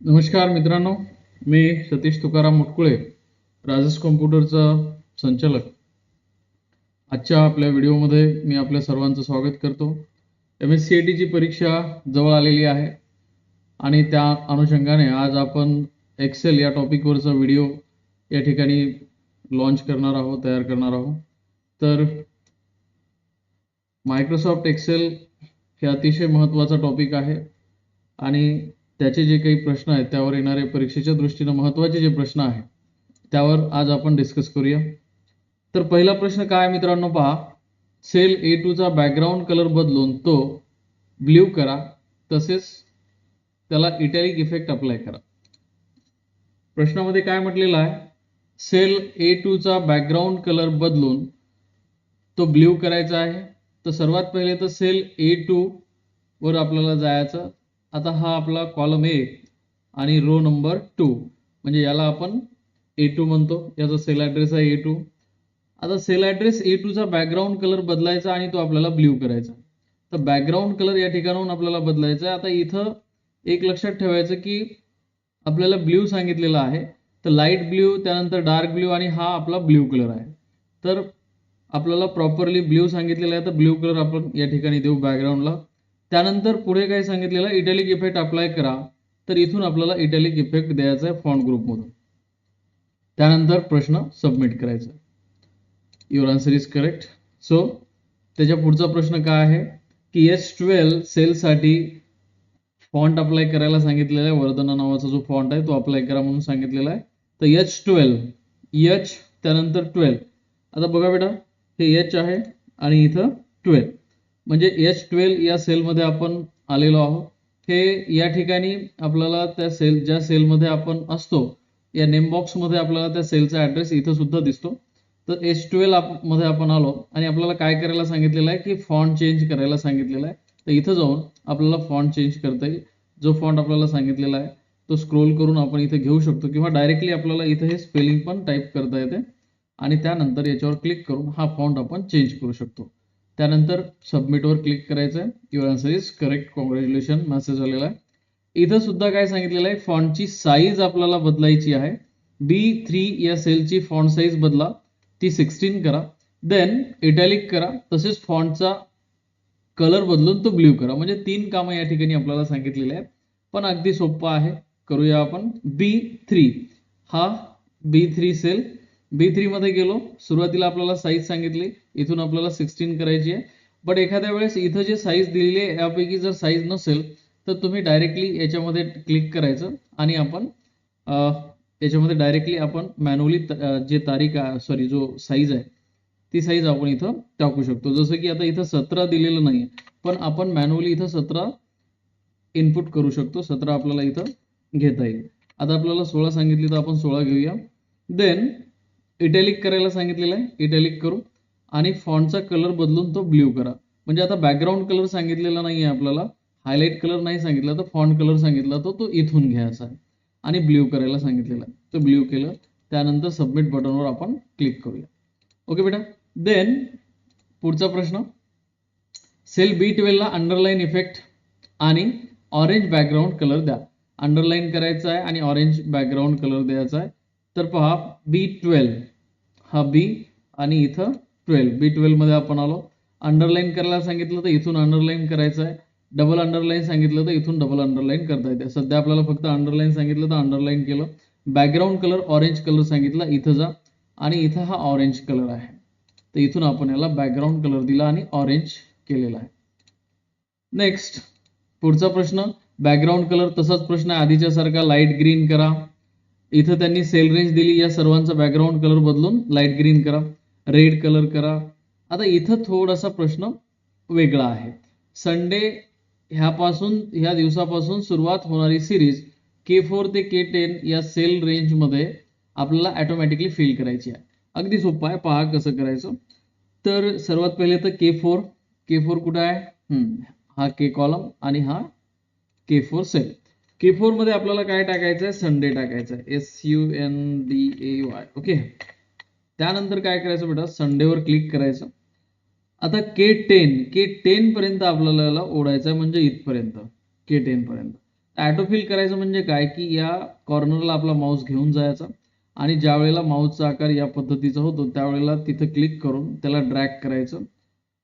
नमस्कार मित्रांनो, मी सतीश तुकाराम मुटकुळे, राजस कॉम्प्युटरचा संचालक. आजच्या आपल्या व्हिडिओमध्ये मी आपल्या सर्वांचं स्वागत करतो. MSCIT ची परीक्षा जवळ आलेली आहे आणि त्या अनुषंगाने आज आपण एक्सेल या टॉपिकवरचा व्हिडिओ या ठिकाणी लॉन्च करणार आहोत, तयार करणार आहोत. तर मायक्रोसॉफ्ट एक्सेल हे अतिशय महत्त्वाचा टॉपिक आहे आणि त्याचे जे काही प्रश्न आहेत त्यावर येणारे परीक्षेच्या दृष्टीने महत्त्वाचे जे प्रश्न आहेत त्यावर आज आपण डिस्कस करूया. तर पहिला प्रश्न काय मित्रांनो, पहा. सेल A2 चा बॅकग्राऊंड कलर बदलून तो ब्ल्यू करा, तसेच त्याला इटॅलिक इफेक्ट अप्लाय करा. प्रश्नामध्ये काय म्हटलेलं आहे? सेल A2 चा बॅकग्राऊंड कलर बदलून तो ब्ल्यू करायचा आहे. तर सर्वात पहिले तर सेल A2 वर आपल्याला जायचं. आता हा आपला कॉलम A आणि रो नंबर 2, म्हणजे याला आपण A2 म्हणतो. याचा सेल ॲड्रेस आहे A2. आता सेल ॲड्रेस A2 चा बॅकग्राऊंड कलर बदलायचा आणि तो आपल्याला ब्ल्यू करायचा. तर बॅकग्राऊंड कलर या ठिकाणाहून आपल्याला बदलायचा आहे. आता इथं एक लक्षात ठेवायचं की आपल्याला ब्ल्यू सांगितलेला आहे, तर लाईट ब्ल्यू, त्यानंतर डार्क ब्ल्यू आणि हा आपला ब्ल्यू कलर आहे. तर आपल्याला प्रॉपरली ब्ल्यू सांगितलेला आहे, तर ब्ल्यू कलर आपण या ठिकाणी देऊ बॅकग्राऊंडला. त्यानंतर पुढे काय सांगितलेलं आहे, इटॅलिक इफेक्ट अप्लाय करा. तर इथून आपल्याला इटॅलिक इफेक्ट द्यायचा आहे फॉन्ट ग्रुपमधून. त्यानंतर प्रश्न सबमिट करायचा. Your answer is correct. So त्याच्या पुढचा प्रश्न काय आहे की H12 सेलसाठी फॉन्ट अप्लाय करायला सांगितलेला आहे. वर्धना नावाचा जो फॉन्ट आहे तो अप्लाय करा म्हणून सांगितलेला आहे. तर H12, H त्यानंतर 12. आता बघा बेटा, हे H आहे आणि इथं 12, म्हणजे H12 या सेलमध्ये आपण आलेलो आहोत. हे या ठिकाणी आपल्याला त्या सेल, ज्या सेलमध्ये आपण असतो या नेम बॉक्समध्ये आपल्याला त्या सेलचा ॲड्रेस इथं सुद्धा दिसतो. तर H12 मध्ये आपण आलो आणि आपल्याला काय करायला सांगितलेलं आहे की फॉन्ट चेंज करायला सांगितलेलं आहे. तर इथं जाऊन आपल्याला फॉन्ट चेंज करता येईल. जो फॉन्ट आपल्याला सांगितलेला आहे तो स्क्रोल करून आपण इथे घेऊ शकतो, किंवा डायरेक्टली आपल्याला इथे हे स्पेलिंग पण टाईप करता येते आणि त्यानंतर याच्यावर क्लिक करून हा फॉन्ट आपण चेंज करू शकतो. त्यानंतर सबमिटवर क्लिक करायचं आहे. Your answer is correct, congratulation message आलेला आहे. इथं सुद्धा काय सांगितलेलं आहे, फॉन्टची साईज आपल्याला बदलायची आहे. B3 या सेलची फॉन्ट साईज बदला, ती 16 करा. देन इटॅलिक करा, तसेच फॉन्टचा कलर बदलून तो ब्ल्यू करा. म्हणजे 3 कामं या ठिकाणी आपल्याला सांगितलेले आहेत, पण अगदी सोपं आहे. करूया आपण. B3 हा B3 सेल, B3 मध्ये गेलो. सुरुवातीला आपल्याला साईज सांगितली, इथून आपल्याला 16 करायची आहे. बट एखाद्या वेळेस इथं जे साईज दिलेली आहे यापैकी जर साईज नसेल तर तुम्ही डायरेक्टली याच्यामध्ये क्लिक करायचं आणि आपण याच्यामध्ये डायरेक्टली आपण मॅन्युअली जे तारीख सॉरी जो साईज आहे ती साईज आपण इथं टाकू शकतो. जसं की आता इथं 17 दिलेलं नाही, पण आपण मॅन्युअली इथं 17 इनपुट करू शकतो. 17 आपल्याला इथं घेता येईल. आता आपल्याला 16 सांगितली तर आपण 16 घेऊया. देन इटॅलिक करायला सांगितलेलं आहे, इटॅलिक करू आणि फॉन्टचा कलर बदलून तो ब्ल्यू करा. म्हणजे आता बॅकग्राऊंड कलर सांगितलेला नाही आहे आपल्याला, हायलाइट कलर नाही सांगितला, तर फॉन्ट कलर सांगितला तर तो इथून घ्यायचा आहे आणि ब्ल्यू करायला सांगितलेला आहे, तर ब्ल्यू केलं. त्यानंतर सबमिट बटनवर आपण क्लिक करूया. ओके बेटा. देन पुढचा प्रश्न, सेल B12 ला अंडरलाईन इफेक्ट आणि ऑरेंज बॅकग्राऊंड कलर द्या. अंडरलाईन करायचा आहे आणि ऑरेंज बॅकग्राऊंड कलर द्यायचा आहे. तर पहा, B12 हा B आणि इथं 12, B12 मध्ये आपण आलो. अंडरलाईन करायला सांगितलं तर इथून अंडरलाईन करायचं आहे. डबल अंडरलाईन सांगितलं तर इथून डबल अंडरलाईन करता येते. सध्या आपल्याला फक्त अंडरलाईन सांगितलं तर अंडरलाईन केलं. बॅकग्राऊंड कलर ऑरेंज कलर सांगितला, इथं जा आणि इथं हा ऑरेंज कलर आहे, तर इथून आपण याला बॅकग्राऊंड कलर दिला आणि ऑरेंज केलेला आहे. नेक्स्ट पुढचा प्रश्न, बॅकग्राऊंड कलर तसाच प्रश्न आहे आधीच्या सारखा, लाईट ग्रीन करा. इथं त्यांनी सेल रेंज दिली, या सर्वांचा बॅकग्राऊंड कलर बदलून लाईट ग्रीन करा. रेड कलर करा. आता इथं थोडासा प्रश्न वेगळा आहे. संडे ह्या दिवसापासून सुरुवात होणारी सिरीज K4 ते K10 या सेल रेंजमध्ये आपल्याला ऑटोमॅटिकली फिल करायची आहे. अगदी सोपं आहे, पहा कसं करायचं. तर सर्वात पहिले तर K4 कुठं आहे? हा K कॉलम आणि हा K4 सेल. K4 मध्ये आपल्याला काय टाकायचं आहे? संडे टाकायचं आहे, SUNDAY. ओके. त्यानंतर काय करायचं बेटा, संडेवर क्लिक करायचं. आता K10 पर्यंत आपल्याला ओढायचं आहे, म्हणजे इथपर्यंत K10 पर्यंत. ऑटोफिल करायचं म्हणजे काय की या कॉर्नरला आपला माऊस घेऊन जायचा आणि ज्या वेळेला माऊसचा आकार या पद्धतीचा होतो त्यावेळेला तिथं क्लिक करून त्याला ड्रॅग करायचं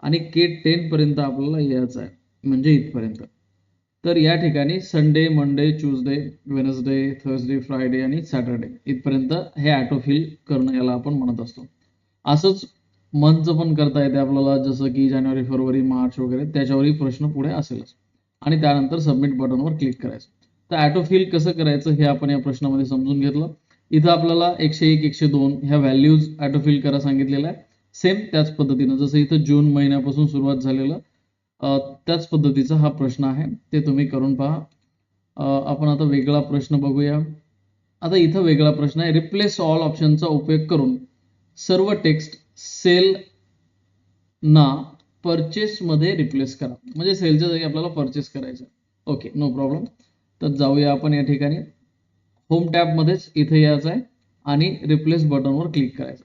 आणि K10 पर्यंत आपल्याला यायचं आहे, म्हणजे इथपर्यंत. तर या ठिकाणी Sunday, Monday, Tuesday, Wednesday, Thursday, Friday आणि सॅटर्डे इथपर्यंत हे ऑटोफिल करणं याला आपण म्हणत असतो. असंच मंथचं पण करता येते आपल्याला, जसं की जानेवारी, फरवरी, मार्च वगैरे त्याच्यावरही प्रश्न पुढे असेलच. आणि त्यानंतर सबमिट बटनवर क्लिक करायचं. तर ऑटोफिल कसं करायचं हे आपण या प्रश्नामध्ये समजून घेतलं. इथं आपल्याला 101, 102 ह्या व्हॅल्यूज ऑटोफिल करा सांगितलेल्या आहे. सेम त्याच पद्धतीनं जसं इथं जून महिन्यापासून सुरुवात झालेलं त्याच पद्धतीचा हा प्रश्न आहे, ते तुम्ही करून पहा. आपण आता वेगळा प्रश्न बघूया. आता इथं वेगळा प्रश्न आहे, रिप्लेस ऑल ऑप्शनचा उपयोग करून सर्व टेक्स्ट सेल ना परचेस मध्ये रिप्लेस करा. म्हणजे सेलच्या जागी आपल्याला परचेस करायचं. Okay, no problem. तर जाऊया आपण या ठिकाणी होम टॅबमध्येच इथे यायचं आहे आणि रिप्लेस बटनवर क्लिक करायचं.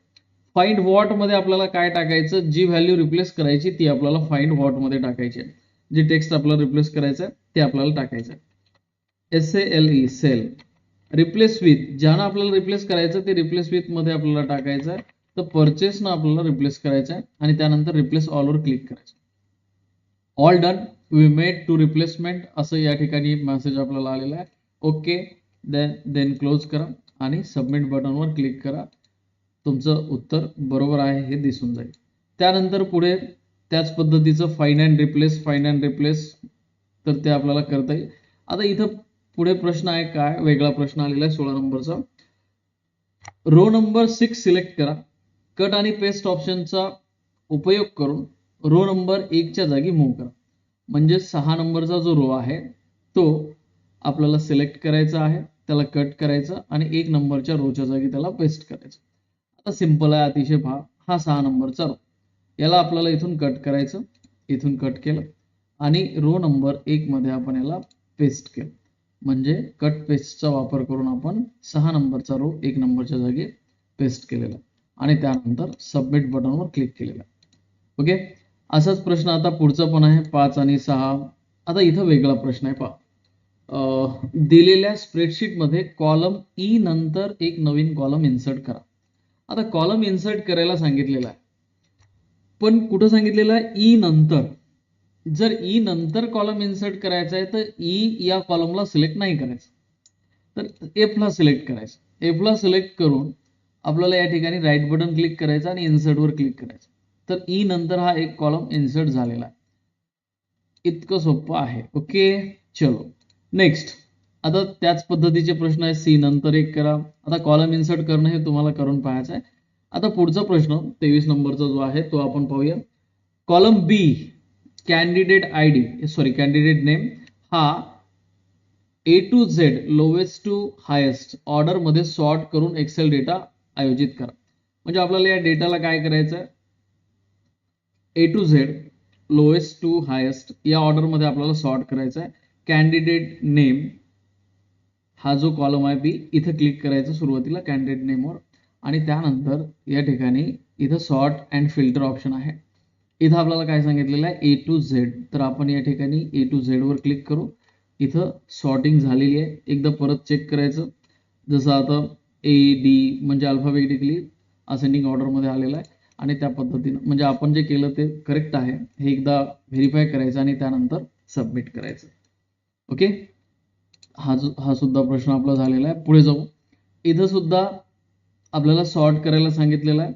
फाइंड व्हॉट मध्ये आपल्याला काय टाकायचं, जी व्हॅल्यू रिप्लेस करायची ती आपल्याला फाइंड व्हॉट मध्ये टाकायची आहे. जे टेक्स्ट आपल्याला रिप्लेस करायचं आहे ते आपल्याला टाकायचं आहे. SALE sale. रिप्लेस विथ, ज्यानं आपल्याला रिप्लेस करायचं ते रिप्लेस विथ मध्ये आपल्याला टाकायचं आहे. तर परचेसनं आपल्याला रिप्लेस करायचं आहे आणि त्यानंतर रिप्लेस ऑलवर क्लिक करायचं. All done, we made two replacement असं या ठिकाणी मेसेज आपल्याला आलेला आहे. ओके, देन क्लोज करा आणि सबमिट बटनवर क्लिक करा. तुमचं उत्तर बरोबर आहे हे दिसून जाईल. त्यानंतर पुढे त्याच पद्धतीचं फाइंड अँड रिप्लेस तर ते आपल्याला करता येईल. आता इथं पुढे प्रश्न आहे, काय वेगळा प्रश्न आलेला आहे 16 नंबरचा. रो नंबर 6 सिलेक्ट करा. कट आणि पेस्ट ऑप्शनचा उपयोग करून रो नंबर 1 च्या जागी मूव्ह करा. म्हणजे 6 नंबरचा जो रो आहे तो आपल्याला सिलेक्ट करायचा आहे, त्याला कट करायचं आणि 1 नंबरच्या रोच्या जागी त्याला पेस्ट करायचं. आता सिंपल आहे, अतिशय पहा. हा 6 नंबरचा रो, याला आपल्याला इथून कट करायचं, इथून कट केलं आणि रो नंबर 1 मध्ये आपण याला पेस्ट केलं. म्हणजे कट पेस्टचा वापर करून आपण 6 नंबरचा रो 1 नंबरच्या जागी पेस्ट केलेला आणि त्यानंतर सबमिट बटनवर क्लिक केलेला. ओके, असाच प्रश्न आता पुढचा पण आहे 5 आणि 6. आता इथं वेगळा प्रश्न आहे, पहा. दिलेल्या स्प्रेडशीटमध्ये कॉलम ई नंतर एक नवीन कॉलम इन्सर्ट करा. आता कॉलम इन्सर्ट करायला सांगितलेला आहे, पण कुठं सांगितलेलं आहे, ई नंतर. जर ई नंतर कॉलम इन्सर्ट करायचा आहे तर ई या कॉलमला सिलेक्ट नाही करायचं, तर एफला सिलेक्ट करायचं. एफला सिलेक्ट करून आपल्याला या ठिकाणी राईट बटन क्लिक करायचं आणि इन्सर्टवर क्लिक करायचं. तर ई नंतर हा एक कॉलम इन्सर्ट झालेला आहे. इतकं सोपं आहे. ओके, चलो नेक्स्ट. आता त्याच पद्धतीचे प्रश्न आहे, सी नंतर एक करा. आता कॉलम इन्सर्ट करणं हे तुम्हाला करून पाहायचं आहे. आता पुढचा प्रश्न 23 नंबरचा जो आहे तो आपण पाहूया. कॉलम बी कॅन्डिडेट नेम हा A to Z lowest to highest order मध्ये सॉर्ट करून एक्सेल डेटा आयोजित करा. म्हणजे आपल्याला या डेटाला काय करायचं आहे, A to Z lowest to highest या ऑर्डर मध्ये आपल्याला सॉर्ट करायचं आहे. कॅन्डिडेट नेम हा जो कॉलम आहे बी, इथं क्लिक करायचं सुरुवातीला कॅन्डिडेट नेमवर आणि त्यानंतर या ठिकाणी इथं सॉर्ट अँड फिल्टर ऑप्शन आहे. इथं आपल्याला काय सांगितलेलं आहे, A to Z. तर आपण या ठिकाणी A to Z वर क्लिक करू. इथं सॉर्टिंग झालेली आहे, एकदा परत चेक करायचं. जसं आता AD म्हणजे अल्फाबेटिकली असेंडिंग ऑर्डरमध्ये आलेला आहे आणि त्या पद्धतीनं म्हणजे आपण जे केलं ते करेक्ट आहे हे एकदा व्हेरीफाय करायचं आणि त्यानंतर सबमिट करायचं. ओके, हा सुद्धा प्रश्न आपला झालेला आहे. पुढे जाऊ. इथं सुद्धा आपल्याला सॉर्ट करायला सांगितलेलं आहे.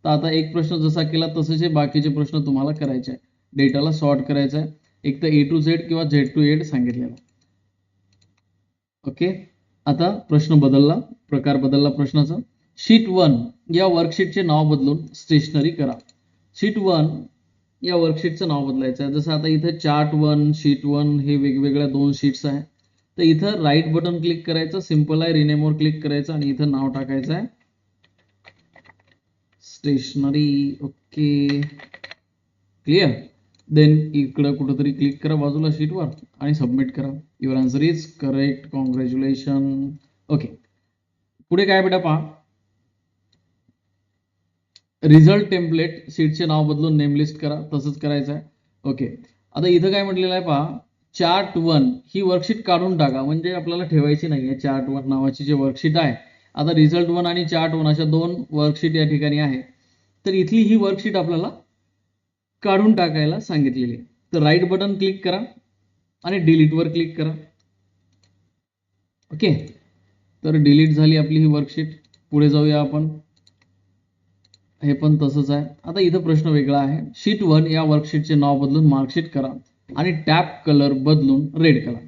तर आता एक प्रश्न जसा केला तसेच हे बाकीचे प्रश्न तुम्हाला करायचे आहे. डेटाला सॉर्ट करायचा आहे, एक तर A to Z किंवा Z to Z सांगितलेला. ओके, आता प्रश्न बदलला, प्रकार बदलला प्रश्नाचा. शीट 1 या वर्कशीटचे नाव बदलून स्टेशनरी करा. शीट 1 या वर्कशीटचं नाव बदलायचं आहे. जसं आता इथे चार्ट 1, शीट 1 हे वेगवेगळ्या 2 शीट्स आहेत. तर इथं राईट बटन क्लिक करायचं, सिंपल आहे, रिनेमवर क्लिक करायचं आणि इथं नाव टाकायचं आहे स्टेशनरी. Okay, clear. देन इकडं कुठंतरी क्लिक करा बाजूला शीटवर आणि सबमिट करा. Your answer is correct, congratulation. Okay, पुढे काय बेटा पहा. रिझल्ट टेम्पलेट शीटचे नाव बदलून नेम लिस्ट करा, तसंच करायचं आहे. ओके, आता इथं काय म्हटलेलं आहे पहा, चार्ट 1 ही वर्कशीट काढून टाका, म्हणजे आपल्याला ठेवायची नाहीये चार्ट 1 नावाची जी वर्कशीट आहे. आता रिझल्ट 1 आणि चार्ट 1 अशा दोन वर्कशीट या ठिकाणी आहे. तर इथली ही वर्कशीट आपल्याला काढून टाकायला सांगितलेली आहे. तर राईट बटन क्लिक करा आणि डिलीट वर क्लिक करा. ओके, तर डिलीट झाली आपली ही वर्कशीट. पुढे जाऊया आपण. हे पण तसंच आहे. आता इथं प्रश्न वेगळा आहे. शीट 1 या वर्कशीटचे नाव बदलून मार्कशीट करा आणि टॅब कलर बदलून रेड करा.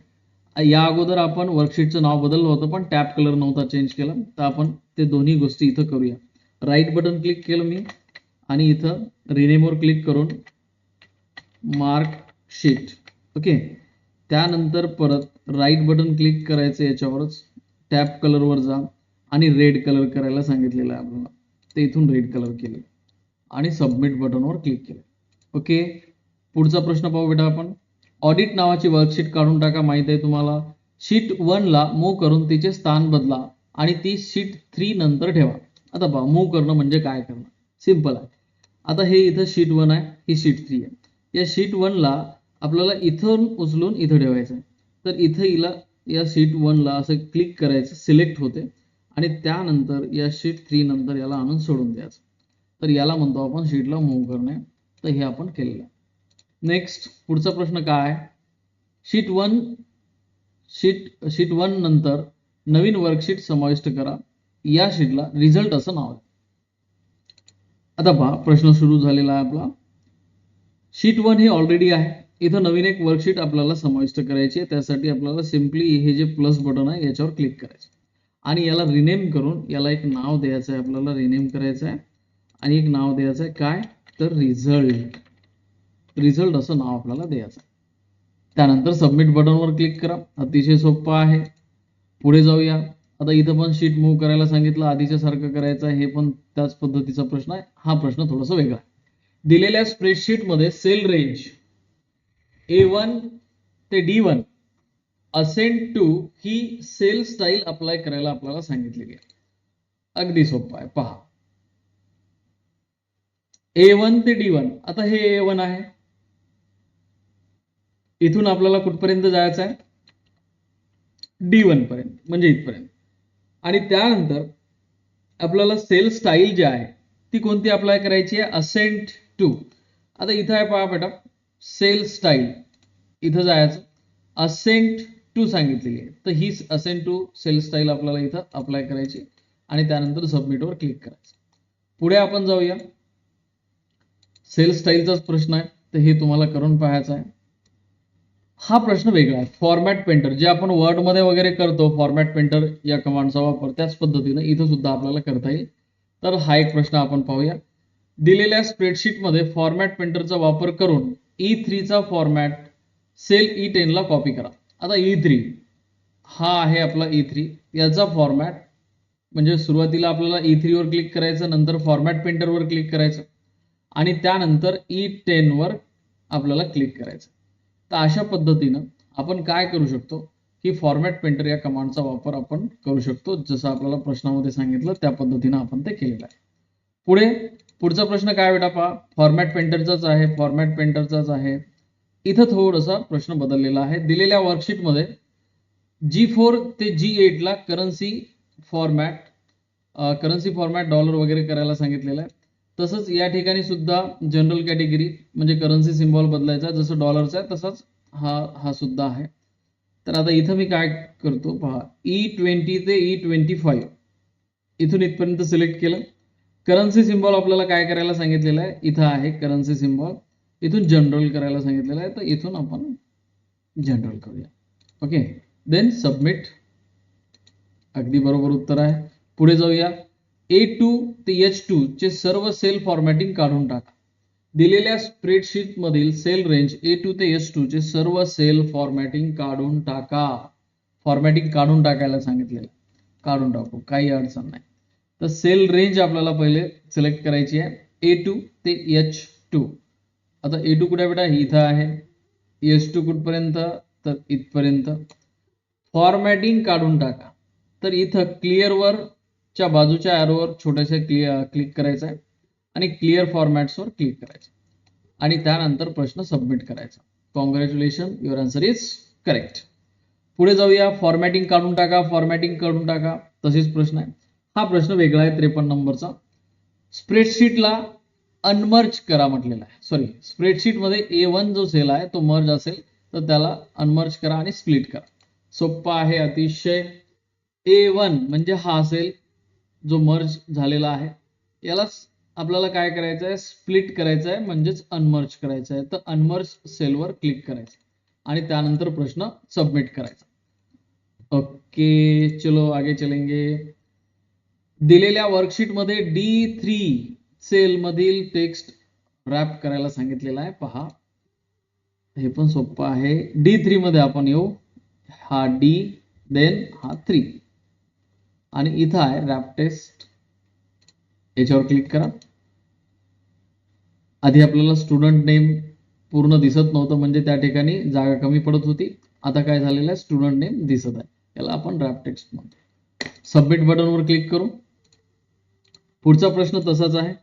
या अगोदर आपण वर्कशीटचं नाव बदललं होतं, पण टॅब कलर नव्हता चेंज केला. तर आपण ते दोन्ही गोष्टी इथं करूया. राईट बटन क्लिक केलं मी आणि इथं रिनेमवर क्लिक करून मार्कशीट. ओके, त्यानंतर परत राईट बटन क्लिक करायचं याच्यावरच, टॅब कलरवर जा आणि रेड कलर करायला सांगितलेलं आहे आपल्याला. ते इथून रेड कलर केले आणि सबमिट बटनवर क्लिक केलं. ओके, पुढचा प्रश्न पाहू बेटा आपण. ऑडिट नावाची वर्कशीट काढून टाका. माहित आहे तुम्हाला. शीट 1 ला मूव्ह करून तिचे स्थान बदला आणि ती शीट 3 नंतर ठेवा. आता पहा, मूव्ह करणं म्हणजे काय करणं. सिंपल आहे. आता हे इथं शीट 1 आहे, ही शीट 3 आहे. या शीट 1 ला आपल्याला इथून उचलून इथं ठेवायचं आहे. तर इथं हिला या शीट 1 ला असं क्लिक करायचं, सिलेक्ट होते आणि त्यानंतर या शीट 3 नंतर याला आणून सोडून द्यायचं. तर याला म्हणतो आपण शीटला मूव्ह करणे. तर हे आपण केलेलं आहे. नेक्स्ट पुढचा प्रश्न काय आहे. शीट 1 नंतर नवीन वर्कशीट समाविष्ट करा. या शीटला रिझल्ट असं नाव आहे. आता पहा, प्रश्न सुरू झालेला आहे आपला. शीट 1 ही ऑलरेडी आहे. इथं नवीन एक वर्कशीट आपल्याला समाविष्ट करायची आहे. त्यासाठी आपल्याला सिम्पली हे जे प्लस बटन आहे याच्यावर क्लिक करायचं आणि याला रिनेम करून याला एक नाव द्यायचं आहे. आपल्याला रिनेम करायचं आहे आणि एक नाव द्यायचं आहे. काय तर रिझल्ट असं नाव आपल्याला द्यायचं आहे. त्यानंतर सबमिट बटनवर क्लिक करा. अतिशय सोपं आहे. पुढे जाऊया. आता इथं पण शीट मूव्ह करायला सांगितलं, आधीच्या सारखं करायचं आहे. हे पण त्याच पद्धतीचा प्रश्न आहे. हा प्रश्न थोडासा वेगळा आहे. दिलेल्या स्प्रेडशीट मध्ये सेल रेंज A1 ते D1 असेंड टू ही सेल स्टाईल अप्लाय करायला आपल्याला सांगितलेली आहे. अगदी सोपं आहे. पहा, A1 ते D1. आता हे A1 आहे. इथून आपल्याला कुठपर्यंत जायचं आहे, D1 पर्यंत, म्हणजे इथपर्यंत. आणि त्यानंतर आपल्याला सेल स्टाईल जी आहे ती कोणती अप्लाय करायची आहे, असेंट टू. आता इथं आहे पहा बेटा, सेल स्टाईल. इथं जायचं, असेंट टू सांगितलेली आहे. तर ही असेंट टू सेल स्टाईल आपल्याला इथं अप्लाय करायची आणि त्यानंतर सबमिटवर क्लिक करायचं. पुढे आपण जाऊया. सेल स्टाईलचाच प्रश्न आहे, तर हे तुम्हाला करून पाहायचं आहे. हा प्रश्न वेगळा आहे. फॉर्मॅट पेंटर जे आपण वर्डमध्ये वगैरे करतो, फॉर्मॅट पेंटर या कमांडचा वापर त्याच पद्धतीने इथं सुद्धा आपल्याला करता येईल. तर हा एक प्रश्न आपण पाहूया. दिलेल्या स्प्रेडशीटमध्ये फॉर्मॅट पेंटरचा वापर करून E3 चा फॉर्मॅट सेल E10 ला कॉपी करा. आता E3 हा आहे आपला E3. याचा फॉर्मॅट म्हणजे सुरुवातीला आपल्याला E3 वर क्लिक करायचं, नंतर फॉर्मॅट पेंटरवर क्लिक करायचं आणि त्यानंतर E10 वर आपल्याला क्लिक करायचं. तर अशा पद्धतीनं आपण काय करू शकतो की फॉर्मॅट पेंटर या कमांडचा वापर आपण करू शकतो. जसं आपल्याला प्रश्नामध्ये सांगितलं त्या पद्धतीनं आपण ते केलेलं आहे. पुढचा प्रश्न काय बेटा पहा, फॉर्मॅट पेंटरचाच आहे. इथं थोडासा प्रश्न बदललेला आहे. दिलेल्या वर्कशीटमध्ये G4 ते G8 ला करन्सी फॉर्मॅट डॉलर वगैरे करायला सांगितलेलं आहे. तसंच या ठिकाणी सुद्धा जनरल कॅटेगरी म्हणजे करन्सी सिम्बॉल बदलायचा, जसं डॉलरचा आहे तसाच हा सुद्धा आहे. तर आता इथं मी काय करतो पहा, E20 ते E25 इथून इथपर्यंत सिलेक्ट केलं. करन्सी सिम्बॉल आपल्याला काय करायला सांगितलेलं आहे, इथं आहे करन्सी सिम्बॉल. इथून जनरल करायला सांगितलेलं आहे, तर इथून आपण जनरल करूया. Okay, then submit. अगदी बरोबर उत्तर आहे. पुढे जाऊया. A2 ते H2 चे सर्व सेल फॉर्मॅटिंग काढून टाका. दिलेल्या स्प्रेडशीट मधील सेल रेंज A2 ते H2 चे सर्व सेल फॉर्मॅटिंग काढून टाका. फॉर्मॅटिंग काढून टाकायला सांगितलेलं, काढून टाकू, काही अडचण नाही. तर सेल रेंज आपल्याला पहिले सिलेक्ट करायची आहे, A2 ते H2. आता A2 कुठे बेटा, इथं आहे. H2 कुठपर्यंत, तर इथपर्यंत. फॉर्मॅटिंग काढून टाका. तर इथं क्लिअरवर च्या बाजूच्या ॲरोवर छोट्याशा क्लिक करायचं आहे आणि क्लिअर फॉर्मॅट्सवर क्लिक करायचं आणि त्यानंतर प्रश्न सबमिट करायचा. Congratulation, your answer is correct. पुढे जाऊया. फॉर्मॅटिंग काढून टाका, फॉर्मॅटिंग काढून टाका. तसेच प्रश्न आहे. हा प्रश्न वेगळा आहे 53 नंबरचा. स्प्रेडशीटला अनमर्ज करा म्हटलेला आहे. सॉरी, स्प्रेडशीटमध्ये A1 जो सेल आहे तो मर्ज असेल तर त्याला अनमर्ज करा आणि स्प्लिट करा. सोप्पा आहे अतिशय. A1 म्हणजे हा असेल जो मर्ज झालेला आहे, यालाच आपल्याला काय करायचं आहे, स्प्लिट करायचं आहे, म्हणजेच अनमर्ज करायचं आहे. तर अनमर्ज सेलवर क्लिक करायचं आणि त्यानंतर प्रश्न सबमिट करायचा. ओके, चलो आगे चलेंगे. दिलेल्या वर्कशीटमध्ये D3 सेल मधील टेक्स्ट रॅप करायला सांगितलेला आहे. पहा, हे पण सोपं आहे. D3 मध्ये आपण येऊ. हा D, देन हा 3 आणि इथं आहे रॅप टेस्ट. याच्यावर क्लिक करा. आधी आपल्याला स्टुडंट नेम पूर्ण दिसत नव्हतं, म्हणजे त्या ठिकाणी जागा कमी पडत होती. आता काय झालेलं आहे, स्टुडंट नेम दिसत आहे. याला आपण रॅप टेक्स्ट म्हणतो. सबमिट बटनवर क्लिक करू. पुढचा प्रश्न तसाच आहे.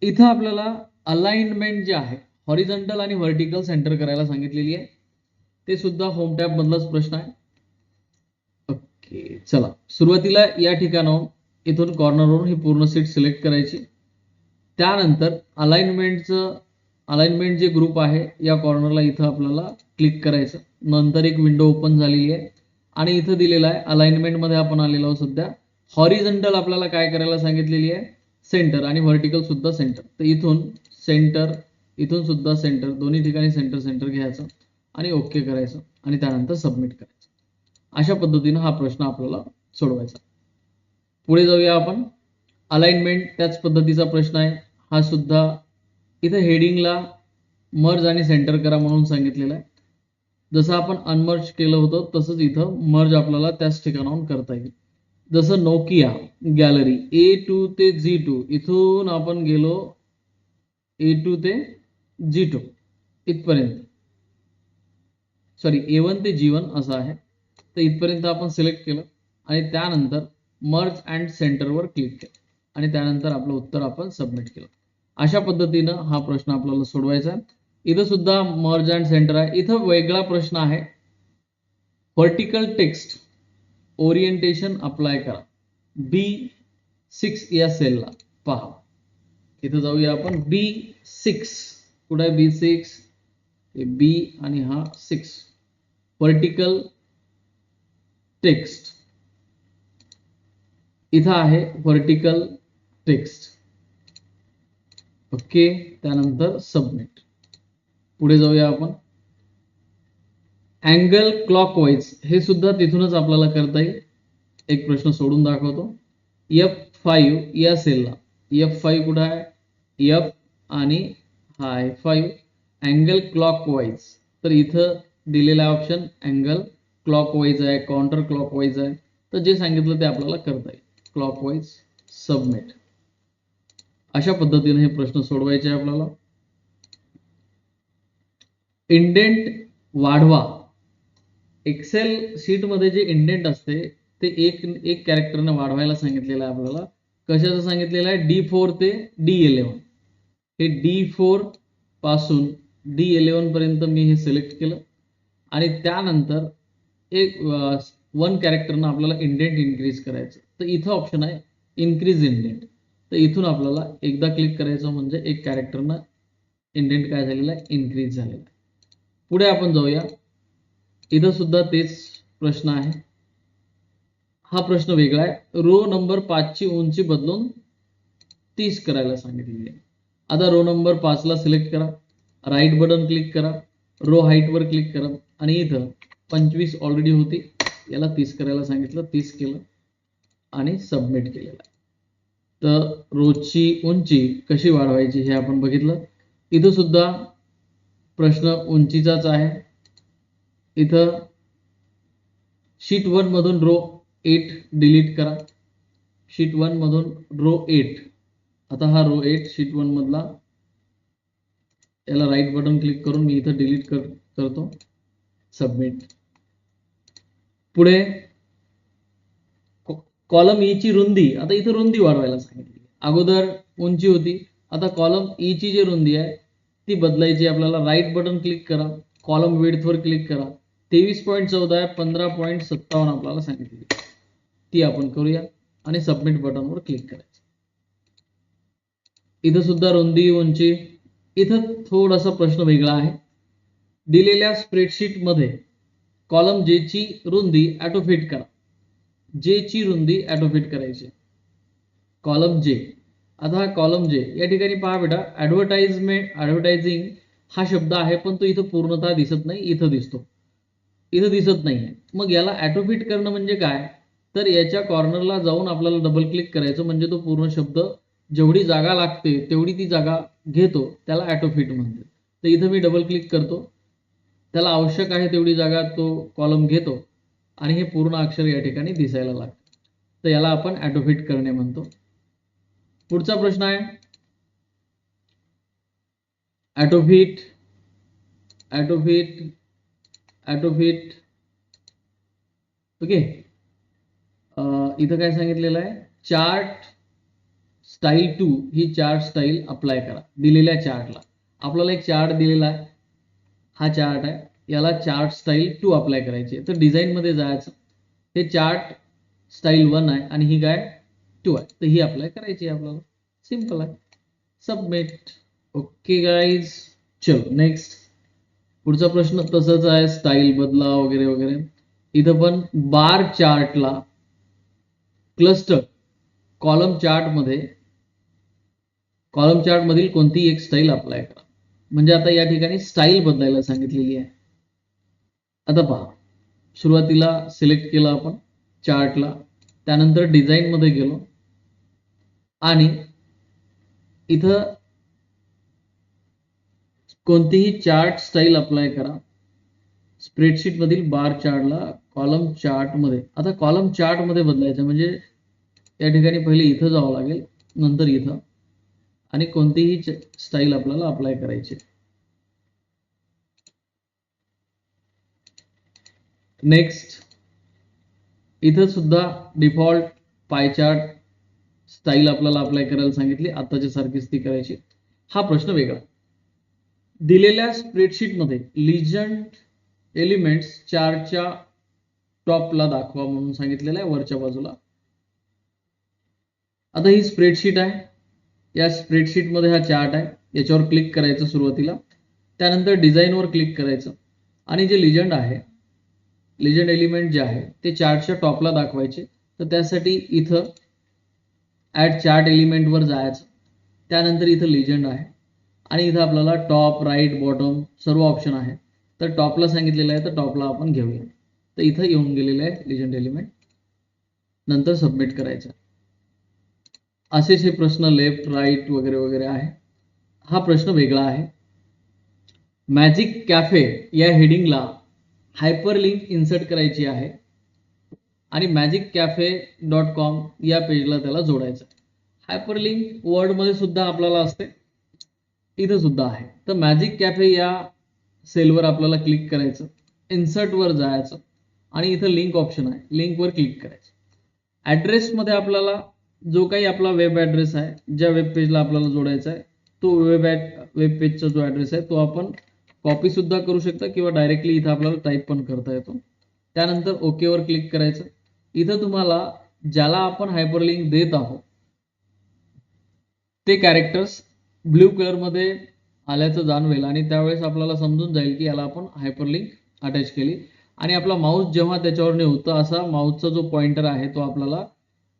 इथं आपल्याला अलाइनमेंट जे आहे हॉरिझॉन्टल आणि व्हर्टिकल सेंटर करायला सांगितलेली आहे. ते सुद्धा होम टॅब मधलाच प्रश्न आहे. ओके, चला सुरुवातीला या ठिकाणाहून इथून कॉर्नरवरून ही पूर्ण सीट सिलेक्ट करायची. त्यानंतर अलाइनमेंट जे ग्रुप आहे या कॉर्नरला इथं आपल्याला क्लिक करायचं. नंतर एक विंडो ओपन झालेली आहे आणि इथं दिलेलं आहे अलाइनमेंट मध्ये आपण आलेलो आहोत सध्या. हॉरिझॉन्टल आपल्याला काय करायला सांगितलेली आहे, सेंटर, आणि व्हर्टिकल सुद्धा सेंटर. तर इथून सेंटर, इथून सुद्धा सेंटर, दोन्ही ठिकाणी सेंटर सेंटर घ्यायचं आणि ओके करायचं आणि त्यानंतर सबमिट करायचं. अशा पद्धतीनं हा प्रश्न आपल्याला सोडवायचा. पुढे जाऊया आपण. अलाइनमेंट त्याच पद्धतीचा प्रश्न आहे. हा सुद्धा इथं हेडिंगला मर्ज आणि सेंटर करा म्हणून सांगितलेलं आहे. जसं आपण अनमर्ज केलं होतं तसंच इथं मर्ज आपल्याला त्याच ठिकाणाहून करता येईल. जसं नोकिया गॅलरी A2 ते G2, इथून आपण गेलो A2 ते G2 इथपर्यंत, सॉरी A1 ते G1 असं आहे. तर इथपर्यंत आपण सिलेक्ट केलं आणि त्यानंतर मर्ज अँड सेंटरवर क्लिक केलं आणि त्यानंतर आपलं उत्तर आपण सबमिट केलं. अशा पद्धतीनं हा प्रश्न आपल्याला सोडवायचा आहे. इथं सुद्धा मर्ज अँड सेंटर आहे. इथं वेगळा प्रश्न आहे. व्हर्टिकल टेक्स्ट ओरिएंटेशन अप्लाय करा B6 या सेलला. पहा, इथं जाऊया आपण. B6 कुठे आहे? B6 हे B आणि हा 6. व्हर्टिकल टेक्स्ट इथं आहे, व्हर्टिकल टेक्स्ट. ओके, त्यानंतर सबमिट. पुढे जाऊया आपण. अँगल क्लॉकवाईज हे सुद्धा तिथूनच आपल्याला करता येईल. एक प्रश्न सोडून दाखवतो. F5 या सेलला, F5 कुठं आहे? F आणि हा आहे 5. अँगल क्लॉकवाईज, तर इथं दिलेला ऑप्शन अँगल क्लॉकवाईज आहे, काउंटर क्लॉकवाईज आहे. तर जे सांगितलं ते आपल्याला करता येईल. Clockwise, submit. अशा पद्धतीने हे प्रश्न सोडवायचे आहे आपल्याला. इंडेंट वाढवा. एक्सेल शीट मध्ये जे इंडेंट असते ते एक कॅरेक्टरने वाढवायला सांगितलेलं आहे आपल्याला. कशाचं सांगितलेलं आहे? D4 ते D11. हे D4 पासून D11 पर्यंत मी हे सिलेक्ट केलं आणि त्यानंतर एक 1 कॅरेक्टरनं आपल्याला इंडेंट इन्क्रीज करायचं. तर इथं ऑप्शन आहे इन्क्रीज इंडेंट. तर इथून आपल्याला एकदा क्लिक करायचं म्हणजे एक कॅरेक्टरनं इंडेंट काय झालेलं आहे? इन्क्रीज झालेलं आहे. पुढे आपण जाऊया. इथं सुद्धा तेच प्रश्न आहे. हा प्रश्न वेगळा आहे. रो नंबर 5 ची उंची बदलून 30 करायला सांगितलेली आहे. आता रो नंबर 5 ला सिलेक्ट करा, राईट बटन क्लिक करा, रो हाईट वर क्लिक करा आणि इथं 25 ऑलरेडी होती, याला 30 करायला सांगितलं, 30 केलं आणि सबमिट केलेलं आहे. तर रोची उंची कशी वाढवायची हे आपण बघितलं. इथं सुद्धा प्रश्न उंचीचाच आहे. इथं शीट 1 मधून रो 8 डिलीट करा. शीट 1 मधून रो 8. आता हा रो 8 शीट 1 मधला, याला राईट बटन क्लिक करून मी इथं डिलीट करतो. सबमिट. पुढे कॉलम ई ची रुंदी, आता इथं रुंदी वाढवायला सांगितली. अगोदर उंची होती, आता कॉलम ई ची जी रुंदी आहे ती बदलायची आपल्याला. राईट बटन क्लिक करा, कॉलम विड्थवर क्लिक करा. 23.14 आहे, 15.57 आपल्याला सांगितली, ती आपण करूया आणि सबमिट बटनवर क्लिक करायचं. इथं सुद्धा रुंदी उंची. इथं थोडासा प्रश्न वेगळा आहे. दिलेल्या स्प्रेडशीट मध्ये कॉलम जे ची रुंदी ऑटोफिट करा. जे ची रुंदी ऑटोफिट करायची. कॉलम जे. आता हा कॉलम जे या ठिकाणी पहा बेटा, ऍडव्हर्टायझिंग हा शब्द आहे, पण तो इथं पूर्णतः दिसत नाही, इथं दिसतो, इथं दिसत नाहीये. मग याला ऑटोफिट करणं म्हणजे काय, तर याच्या कॉर्नरला जाऊन आपल्याला डबल क्लिक करायचं, म्हणजे तो पूर्ण शब्द जेवढी जागा लागते तेवढी ती जागा घेतो, त्याला ऑटोफिट म्हणतात. तर इथं मी डबल क्लिक करतो, त्याला आवश्यक आहे तेवढी जागा तो कॉलम घेतो आणि हे पूर्ण अक्षर या ठिकाणी दिसायला लागतं. तर याला आपण ऑटोफिट करणे म्हणतो. पुढचा प्रश्न आहे ऑटोफिट ऑटोफिट ऑटोफिट. ओके. इथं काय सांगितलेलं आहे, चार्ट स्टाईल 2 ही चार्ट स्टाईल अप्लाय करा. दिलेल्या चार्टला आपल्याला एक चार्ट दिलेला आहे, हा चार्ट आहे, याला चार्ट स्टाईल 2 अप्लाय करायची आहे. तर डिझाईन मध्ये जायचं, हे चार्ट स्टाईल 1 आहे आणि ही काय 2 आहे, तर ही अप्लाय करायची आहे आपल्याला. सिंपल आहे. सबमिट. ओके गाईज, चलो नेक्स्ट. पुढचा प्रश्न तसंच आहे, स्टाईल बदला वगैरे वगैरे. इथं पण बार चार्टला क्लस्टर कॉलम चार्ट मधील कोणतीही एक स्टाईल अप्लाय करा. म्हणजे आता या ठिकाणी स्टाईल बदलायला सांगितलेली आहे. आता पहा, सुरुवातीला सिलेक्ट केलं आपण चार्टला, त्यानंतर डिझाईन मध्ये गेलो आणि इथं कोणतीही चार्ट स्टाईल अप्लाय करा. स्प्रेडशीट मधील बार चार्टला कॉलम चार्ट मध्ये. आता कॉलम चार्ट मध्ये बदलायचं म्हणजे या ठिकाणी पहिले इथं जावं लागेल, नंतर इथं, आणि कोणतीही स्टाईल आपल्याला अप्लाय करायची. नेक्स्ट. इथं सुद्धा डिफॉल्ट पाय चार्ट स्टाईल आपल्याला अप्लाय करायला सांगितली, आताच्या सारखीच ती करायची. हा प्रश्न वेगळा. दिलेल्या स्प्रेडशीट मध्ये लिजंड एलिमेंट्स चार्टच्या टॉपला दाखवा म्हणून सांगितलेलं आहे, वरच्या बाजूला. आता ही स्प्रेडशीट आहे, या स्प्रेडशीट मध्ये हा चार्ट आहे, याच्यावर क्लिक करायचं सुरुवातीला, त्यानंतर डिझाईनवर क्लिक करायचं आणि जे लिजंड आहे, लिजंड एलिमेंट जे आहे ते चार्टच्या टॉपला दाखवायचे. तर त्यासाठी इथं ऍड चार्ट एलिमेंट वर जायचं, त्यानंतर इथं लिजंड आहे आणि इथं आपल्याला टॉप राईट बॉटम सर्व ऑप्शन आहे. तर टॉपला सांगितलेलं आहे, तर टॉपला आपण घेऊया. तर इथं येऊन गेलेलं आहे लिजंड एलिमेंट, नंतर सबमिट करायचं. असेच हे प्रश्न लेफ्ट राईट वगैरे वगैरे आहे. हा प्रश्न वेगळा आहे. मॅजिक कॅफे या हेडिंगला हायपरलिंक इन्सर्ट करायची आहे आणि magiccafe.com या पेजला त्याला जोडायचं. हायपरलिंक वर्डमध्ये सुद्धा आपल्याला असते, इथं सुद्धा आहे. तर मॅजिक कॅफे या सेलवर आपल्याला क्लिक करायचं, इन्सर्ट वर जायचं आणि इथं लिंक ऑप्शन आहे, लिंकवर क्लिक करायचं. ॲड्रेसमध्ये आपल्याला जो काही आपला वेब ॲड्रेस आहे, ज्या वेब पेजला आपल्याला जोडायचा आहे, तो वेब पेजचा जो ॲड्रेस आहे तो आपण कॉपी सुद्धा करू शकता किंवा डायरेक्टली इथं आपल्याला टाईप पण करता येतो. त्यानंतर ओके वर क्लिक करायचं. इथं तुम्हाला ज्याला आपण हायपरलिंक देत आहोत ते कॅरेक्टर्स ब्ल्यू कलर मध्ये आल्याचं जाणवेल आणि त्यावेळेस आपल्याला समजून जाईल की याला आपण हायपरलिंक अटॅच केली. आणि आपला माऊस जेव्हा त्याच्यावर नेऊ तर असा माऊसचा जो पॉइंटर आहे तो आपल्याला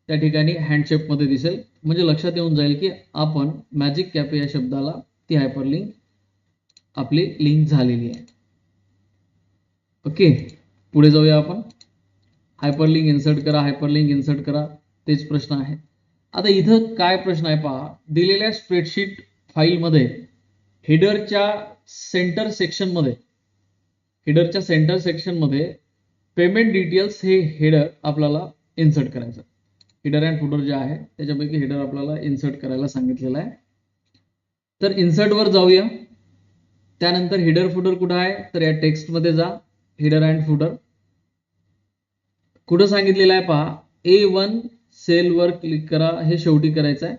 त्या ठिकाणी हँडशेप मध्ये दिसेल, म्हणजे लक्षात येऊन जाईल की आपण मॅजिक कॅफे या शब्दाला ती हायपरलिंक आपली लिंक झालेली आहे. ओके, पुढे जाऊया आपण. हायपरलिंक इन्सर्ट करा, तेच प्रश्न आहे. आता इथं काय प्रश्न आहे पहा, दिलेल्या स्प्रेडशीट फाईलमध्ये हेडरच्या सेंटर सेक्शन मध्ये पेमेंट डिटेल्स हे हेडर आपल्याला इन्सर्ट करायचं. हेडर अँड फुटर जे आहे त्याच्यापैकी हेडर आपल्याला इन्सर्ट करायला सांगितलेलं आहे. तर इन्सर्ट वर जाऊया, त्यानंतर हेडर फुटर कुठं आहे, तर या टेक्स्ट मध्ये जा, हेडर अँड फुटर कुठं सांगितलेलं आहे पहा, A1 सेल वर क्लिक करा, हे शेवटी करायचं आहे.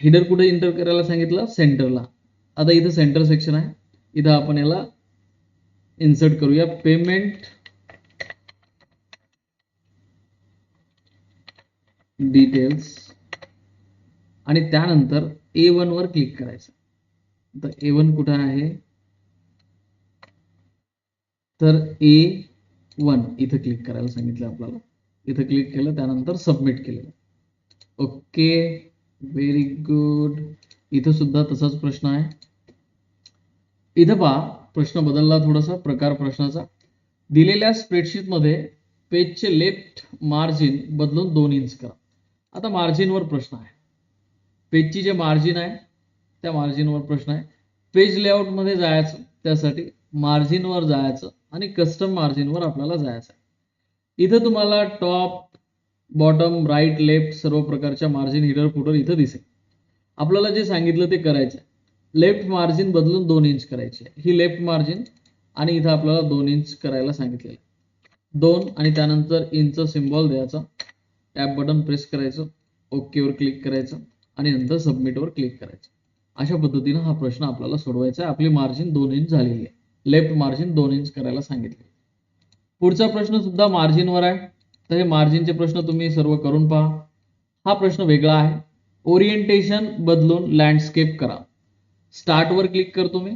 हेडर कुठे इंटर करायला सांगितलं? सेंटरला. आता इथं सेंटर सेक्शन आहे, इथं आपण याला इन्सर्ट करूया पेमेंट डिटेल्स आणि त्यानंतर A1 वर क्लिक करायचं. तर A1 कुठे आहे? तर A1 इथं क्लिक करायला सांगितलं आपल्याला. इथं क्लिक केलं, त्यानंतर सबमिट केलं. Okay, very good. इथं सुद्धा तसाच प्रश्न आहे. इथं पहा, प्रश्न बदलला थोडासा, प्रकार प्रश्नाचा. दिलेल्या स्प्रेडशीटमध्ये पेजचे लेफ्ट मार्जिन बदलून 2 इंच करा. आता मार्जिनवर प्रश्न आहे. पेजची जे मार्जिन आहे त्या मार्जिनवर प्रश्न आहे. पेज लेआउटमध्ये जायचं, त्यासाठी मार्जिनवर जायचं आणि कस्टम मार्जिनवर आपल्याला जायचं आहे. इथं तुम्हाला टॉप, बॉटम, राईट, लेफ्ट सर्व प्रकारच्या मार्जिन, हेडर, फुटर इथं दिसेल. आपल्याला जे सांगितलं ते करायचं आहे. लेफ्ट मार्जिन बदलून 2 इंच करायची आहे. ही लेफ्ट मार्जिन आणि इथं आपल्याला 2 इंच करायला सांगितलेलं आहे. 2 आणि त्यानंतर इंच सिम्बॉल द्यायचा. टॅब बटन प्रेस करायचं, ओकेवर क्लिक करायचं आणि नंतर सबमिटवर क्लिक करायचं. अशा पद्धतीनं हा प्रश्न आपल्याला सोडवायचा आहे. आपली मार्जिन 2 इंच झालेली आहे. लेफ्ट मार्जिन 2 इंच करायला सांगितले. पुढचा प्रश्न सुद्धा मार्जिनवर आहे. तर हे मार्जिनचे प्रश्न तुम्ही सर्व करून पहा. हा प्रश्न वेगळा आहे. ओरिएंटेशन बदलून लँडस्केप करा. स्टार्टवर क्लिक करतो मी.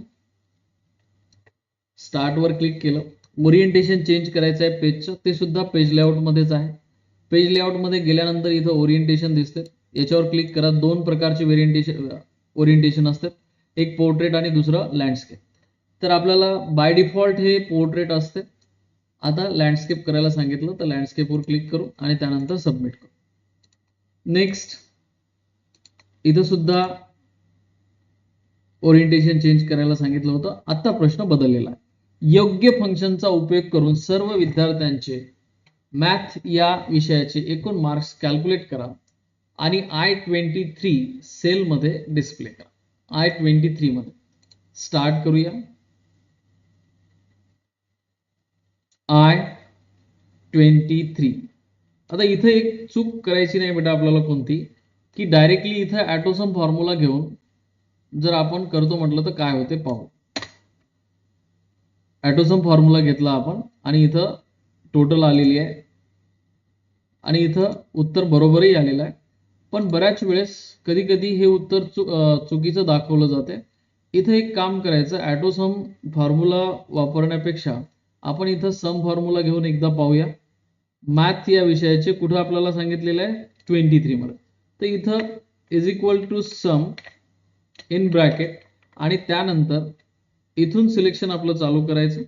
स्टार्टवर क्लिक केलं. ओरिएंटेशन चेंज करायचं आहे पेजचं, ते सुद्धा पेज लेआउटमध्येच आहे. पेज लेआउटमध्ये गेल्यानंतर इथं ओरिएंटेशन दिसते, याच्यावर क्लिक करा. 2 प्रकारचे ओरिएंटेशन असतात, एक पोर्ट्रेट आणि दुसरं लँडस्केप. तर आपल्याला बाय डिफॉल्ट हे पोर्ट्रेट असते. आता लँडस्केप करायला सांगितलं तर लँडस्केपवर क्लिक करू आणि त्यानंतर सबमिट करू. नेक्स्ट, इथं सुद्धा ओरिएंटेशन चेंज करायला सांगितलं होतं. आता प्रश्न बदललेला आहे. योग्य फंक्शनचा उपयोग करून सर्व विद्यार्थ्यांचे मॅथ या विषयाचे एकूण मार्क्स कॅल्क्युलेट करा आणि I23 सेलमध्ये डिस्प्ले करा. I23 मध्ये स्टार्ट करूया. I23. आता इथं एक चूक करायची नाही बेटा आपल्याला कोणती, की डायरेक्टली इथं ॲटोसम फॉर्म्युला घेऊन जर आपण करतो म्हटलं तर काय होते पाहू. ॲटोसम फॉर्म्युला घेतला आपण आणि इथं टोटल आलेली आहे आणि इथं उत्तर बरोबरही आलेलं आहे. पण बऱ्याच वेळेस कधी कधी हे उत्तर चुकीचं दाखवलं जाते. इथं एक काम करायचं, ॲटोसम फॉर्म्युला वापरण्यापेक्षा आपण इथं सम फॉर्म्युला घेऊन एकदा पाहूया. मॅथ या विषयाचे कुठं आपल्याला सांगितलेलं आहे 23 मध्ये. तर इथं is equal to sum in bracket आणि त्यानंतर इथून सिलेक्शन आपलं चालू करायचं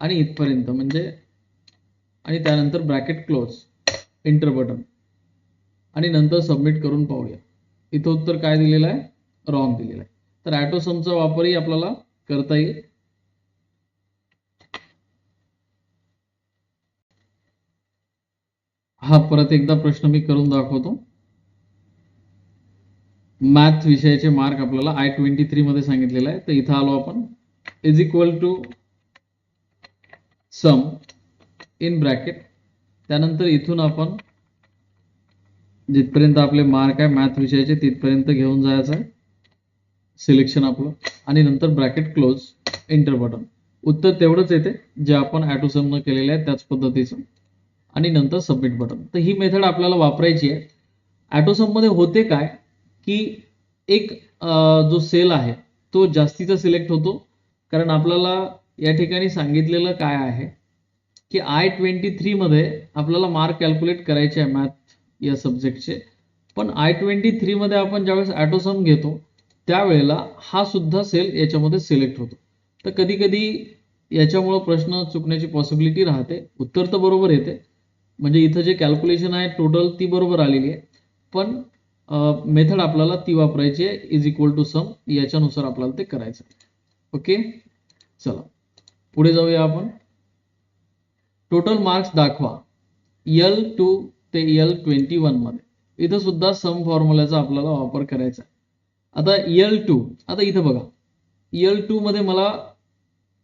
आणि इथपर्यंत म्हणजे, आणि त्यानंतर ब्रॅकेट क्लोज, एंटर बटन आणि नंतर सबमिट करून पाहूया. इथं उत्तर काय दिलेलं आहे? रॉंग दिलेलं आहे. तर ॲटोसमचा वापरही आपल्याला करता येईल. हा परत एकदा प्रश्न मी करून दाखवतो. मॅथ विषयाचे मार्क आपल्याला I23 मध्ये सांगितलेलं आहे. तर इथं आलो आपण, is equal to sum in bracket, त्यानंतर इथून आपण जिथपर्यंत आपले मार्क आहे मॅथ विषयाचे तिथपर्यंत घेऊन जायचं आहे, सिलेक्शन आपलं आणि नंतर ब्रॅकेट क्लोज, एंटर बटन. उत्तर तेवढंच येते जे आपण ॲटोसमनं केलेलं आहे त्याच पद्धतीचं आणि नंतर सबमिट बटन. तर ही मेथड आपल्याला वापरायची आहे. ॲटोसम मध्ये होते काय की एक जो सेल आहे तो जास्तीचा सिलेक्ट होतो, कारण आपल्याला या ठिकाणी सांगितलेलं काय आहे की I23 मध्ये आपल्याला मार्क कॅल्क्युलेट करायचे आहे मॅथ या सब्जेक्टचे. पण I23 मध्ये आपण ज्यावेळेस ॲटोसम घेतो त्यावेळेला हा सुद्धा सेल याच्यामध्ये सिलेक्ट होतो. तर कधी कधी याच्यामुळं प्रश्न चुकण्याची पॉसिबिलिटी राहते. उत्तर तर बरोबर येते, म्हणजे इथं जे कॅल्क्युलेशन आहे टोटल ती बरोबर आलेली आहे, पण मेथड आपल्याला ती वापरायची आहे, इज इक्वल टू सम, याच्यानुसार आपल्याला ते करायचं. ओके, चला पुढे जाऊया आपण. टोटल मार्क्स दाखवा L2 ते L21 मध्ये. इथं सुद्धा सम फॉर्म्युल्याचा आपल्याला वापर करायचा आहे. आता L2, आता इथं बघा L2 मध्ये मला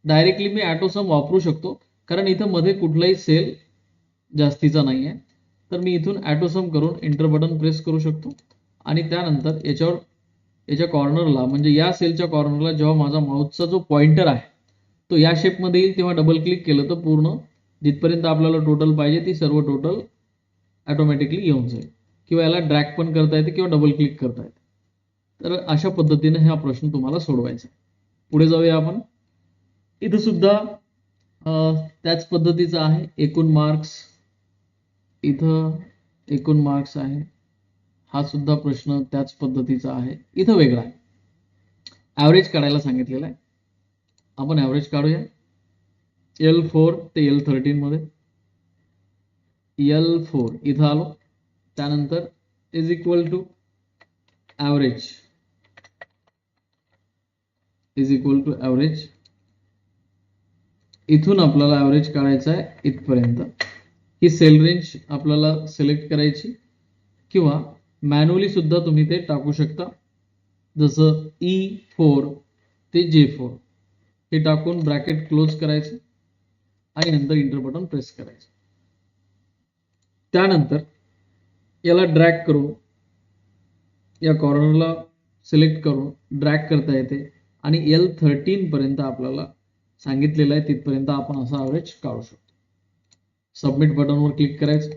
डायरेक्टली मी ॲटोसम वापरू शकतो, कारण इथं मध्ये कुठलाही सेल जास्तीचा नाही आहे. तर मी इथून ॲटोसम करून एंटर बटन प्रेस करू शकतो आणि त्यानंतर याच्या कॉर्नरला म्हणजे या सेलच्या कॉर्नरला जेव्हा माझा माऊसचा जो पॉइंटर आहे तो या शेपमध्ये येईल तेव्हा डबल क्लिक केलं तर पूर्ण जिथपर्यंत आपल्याला टोटल पाहिजे ती सर्व टोटल ऑटोमॅटिकली येऊन जाईल. किंवा याला ड्रॅग पण करता येते किंवा डबल क्लिक करता येते. तर अशा पद्धतीने हा प्रश्न तुम्हाला सोडवायचा आहे. पुढे जाऊया आपण. इथं सुद्धा त्याच पद्धतीचा आहे. एकूण मार्क्स, इथं एकूण मार्क्स आहे. हा सुद्धा प्रश्न त्याच पद्धतीचा आहे. इथं वेगळा आहे. ॲव्हरेज काढायला सांगितलेला आहे. आपण ॲव्हरेज काढूया. L4 ते L13 मध्ये. L4 इथं आलो. त्यानंतर is equal to average is equal to average. इथून आपल्याला ॲव्हरेज काढायचा आहे इथपर्यंत. ही सेल रेंज आपल्याला सिलेक्ट करायची किंवा मॅन्युअली सुद्धा तुम्ही ते टाकू शकता. जसं E4 ते J4 हे टाकून ब्रॅकेट क्लोज करायचं आणि नंतर इंटर बटन प्रेस करायचं. त्यानंतर याला ड्रॅग करून या कॉर्नरला सिलेक्ट करून ड्रॅग करता येते आणि L13 पर्यंत आपल्याला सांगितलेलं आहे तिथपर्यंत आपण असा ॲव्हरेज काढू शकतो. सबमिट बटनवर क्लिक करायचं.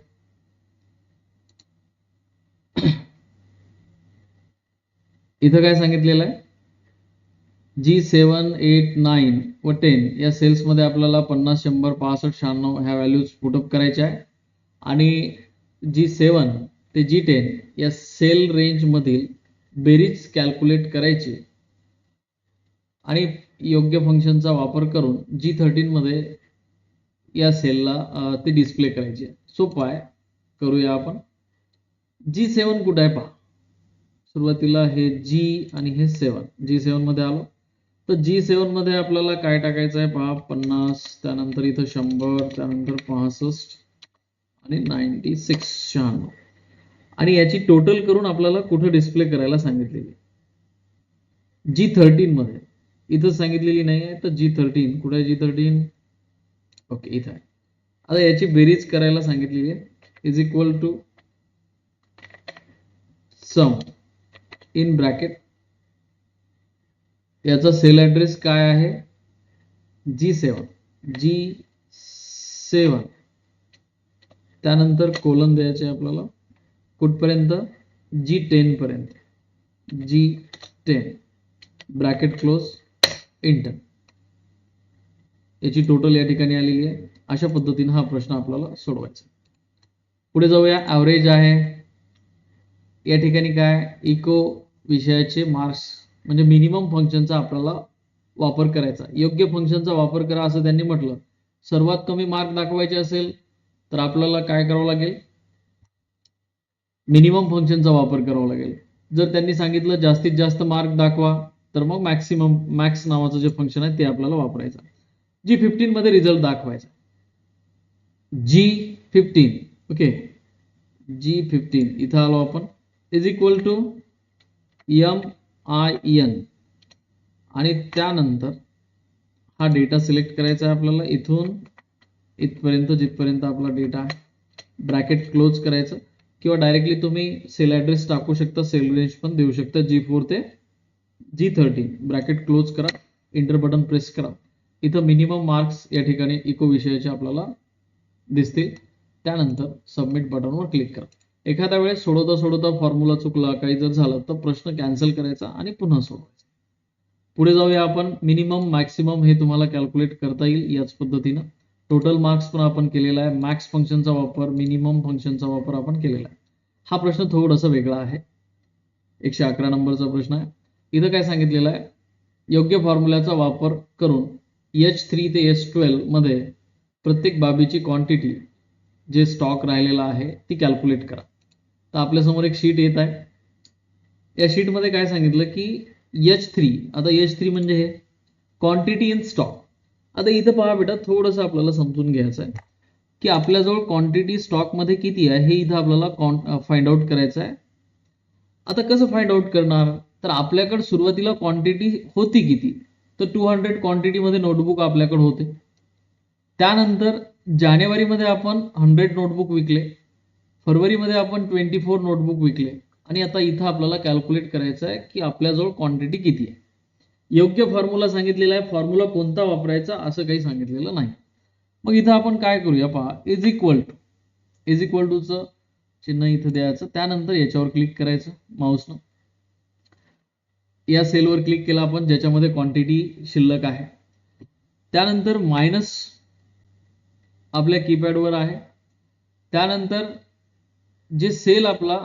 इथं काय सांगितलेलं आहे, G7, 8, 9 व 10 या सेल्समध्ये आपल्याला 50, 100, 65, 96 ह्या व्हॅल्यूज पुटअप करायच्या आहे आणि G7 ते G10 या सेल रेंजमधील बेरीज कॅल्क्युलेट करायची आणि योग्य फंक्शनचा वापर करून G13 मध्ये या सेलला ते डिस्प्ले करायचे. सोपं आहे, करूया आपण. G7 कुठे आहे पहा. सुरुवातीला हे G आणि हे 7. G7 मध्ये आलो तर G7 मध्ये आपल्याला काय टाकायचं आहे पहा. 50, त्यानंतर इथं 100, त्यानंतर 65 आणि 96, 96 आणि याची टोटल करून आपल्याला कुठे डिस्प्ले करायला सांगितलेली. G13 मध्ये इथं सांगितलेली नाही आहे तर G13 कुठे आहे. G13 ओके इथं आहे. आता याची बेरीज करायला सांगितलेली आहे. Is equal to sum in bracket. याचा सेल ॲड्रेस काय आहे. G7 त्यानंतर कोलन द्यायचे आपल्याला कुठपर्यंत. G10 पर्यंत. G10 bracket close inter. याची टोटल या ठिकाणी आलेली आहे. अशा पद्धतीने हा प्रश्न आपल्याला सोडवायचा. पुढे जाऊया. ॲव्हरेज आहे या ठिकाणी काय. इको विषयाचे मार्क्स म्हणजे मिनिमम फंक्शनचा आपल्याला वापर करायचा. योग्य फंक्शनचा वापर करा असं त्यांनी म्हटलं. सर्वात कमी मार्क दाखवायचे असेल तर आपल्याला काय करावं लागेल. मिनिमम फंक्शनचा वापर करावा लागेल. जर त्यांनी सांगितलं जास्तीत जास्त मार्क दाखवा तर मग मॅक्स नावाचं जे फंक्शन आहे ते आपल्याला वापरायचं. G15 मध्ये रिझल्ट दाखवायचा. G15 okay. G15 इथं आलो आपण. इज इक्वल टू MIN आणि त्यानंतर हा डेटा सिलेक्ट करायचा आहे आपल्याला. इथून इथपर्यंत जिथपर्यंत आपला डेटा आहे ब्रॅकेट क्लोज करायचं किंवा डायरेक्टली तुम्ही सेल ॲड्रेस टाकू शकता. सेल रेंज पण देऊ शकता. G4 ते G13 ब्रॅकेट क्लोज करा. इंटर बटन प्रेस करा. इथं मिनिमम मार्क्स या ठिकाणी इको विषयाचे आपल्याला दिसतील. त्यानंतर सबमिट बटनवर क्लिक करा. एखाद्या वेळेस सोडवता फॉर्म्युला चुकला काही जर झालं तर प्रश्न कॅन्सल करायचा आणि पुन्हा सोडवायचा. पुढे जाऊया आपण. मिनिमम मॅक्सिमम हे तुम्हाला कॅल्क्युलेट करता येईल याच पद्धतीनं. टोटल मार्क्स पण आपण केलेला आहे. मॅक्स फंक्शनचा वापर, मिनिमम फंक्शनचा वापर आपण केलेला आहे. हा प्रश्न थोडासा वेगळा आहे. 111 नंबरचा प्रश्न आहे. इथं काय सांगितलेलं आहे. योग्य फॉर्म्युल्याचा वापर करून H3 ते S12 मध्ये प्रत्येक बाबीची क्वांटिटी जे स्टॉक राहिलेला आहे ती कॅल्क्युलेट करा. तर आपल्यासमोर एक शीट येत आहे. या शीटमध्ये काय सांगितलं की H3. आता H3 म्हणजे हे क्वांटिटी इन स्टॉक. आता इथं पहा बेटा थोडंसं आपल्याला समजून घ्यायचं आहे की आपल्याजवळ क्वांटिटी स्टॉकमध्ये किती आहे हे इथं आपल्याला फाइंड आउट करायचं आहे. आता कसं फाइंड आउट करणार. तर आपल्याकडे सुरुवातीला क्वांटिटी होती किती. तर 200 क्वांटिटीमध्ये नोटबुक आपल्याकडे होते. त्यानंतर जानेवारीमध्ये आपण 100 नोटबुक विकले. फरवरीमध्ये आपण 24 नोटबुक विकले आणि आता इथं आपल्याला कॅल्क्युलेट करायचं आहे की आपल्याजवळ क्वांटिटी किती आहे. योग्य फॉर्म्युला सांगितलेला आहे, फॉर्म्युला कोणता वापरायचा असं काही सांगितलेलं नाही. मग इथं आपण काय करूया पहा, इज इक्वल टूचं चिन्ह इथं द्यायचं, त्यानंतर याच्यावर क्लिक करायचं माऊसनं. या सेलवर क्लिक केला आपण ज्याच्यामध्ये क्वांटिटी शिल्लक आहे. त्यानंतर मायनस आपल्या कीपॅडवर आहे. त्यानंतर जे सेल आपला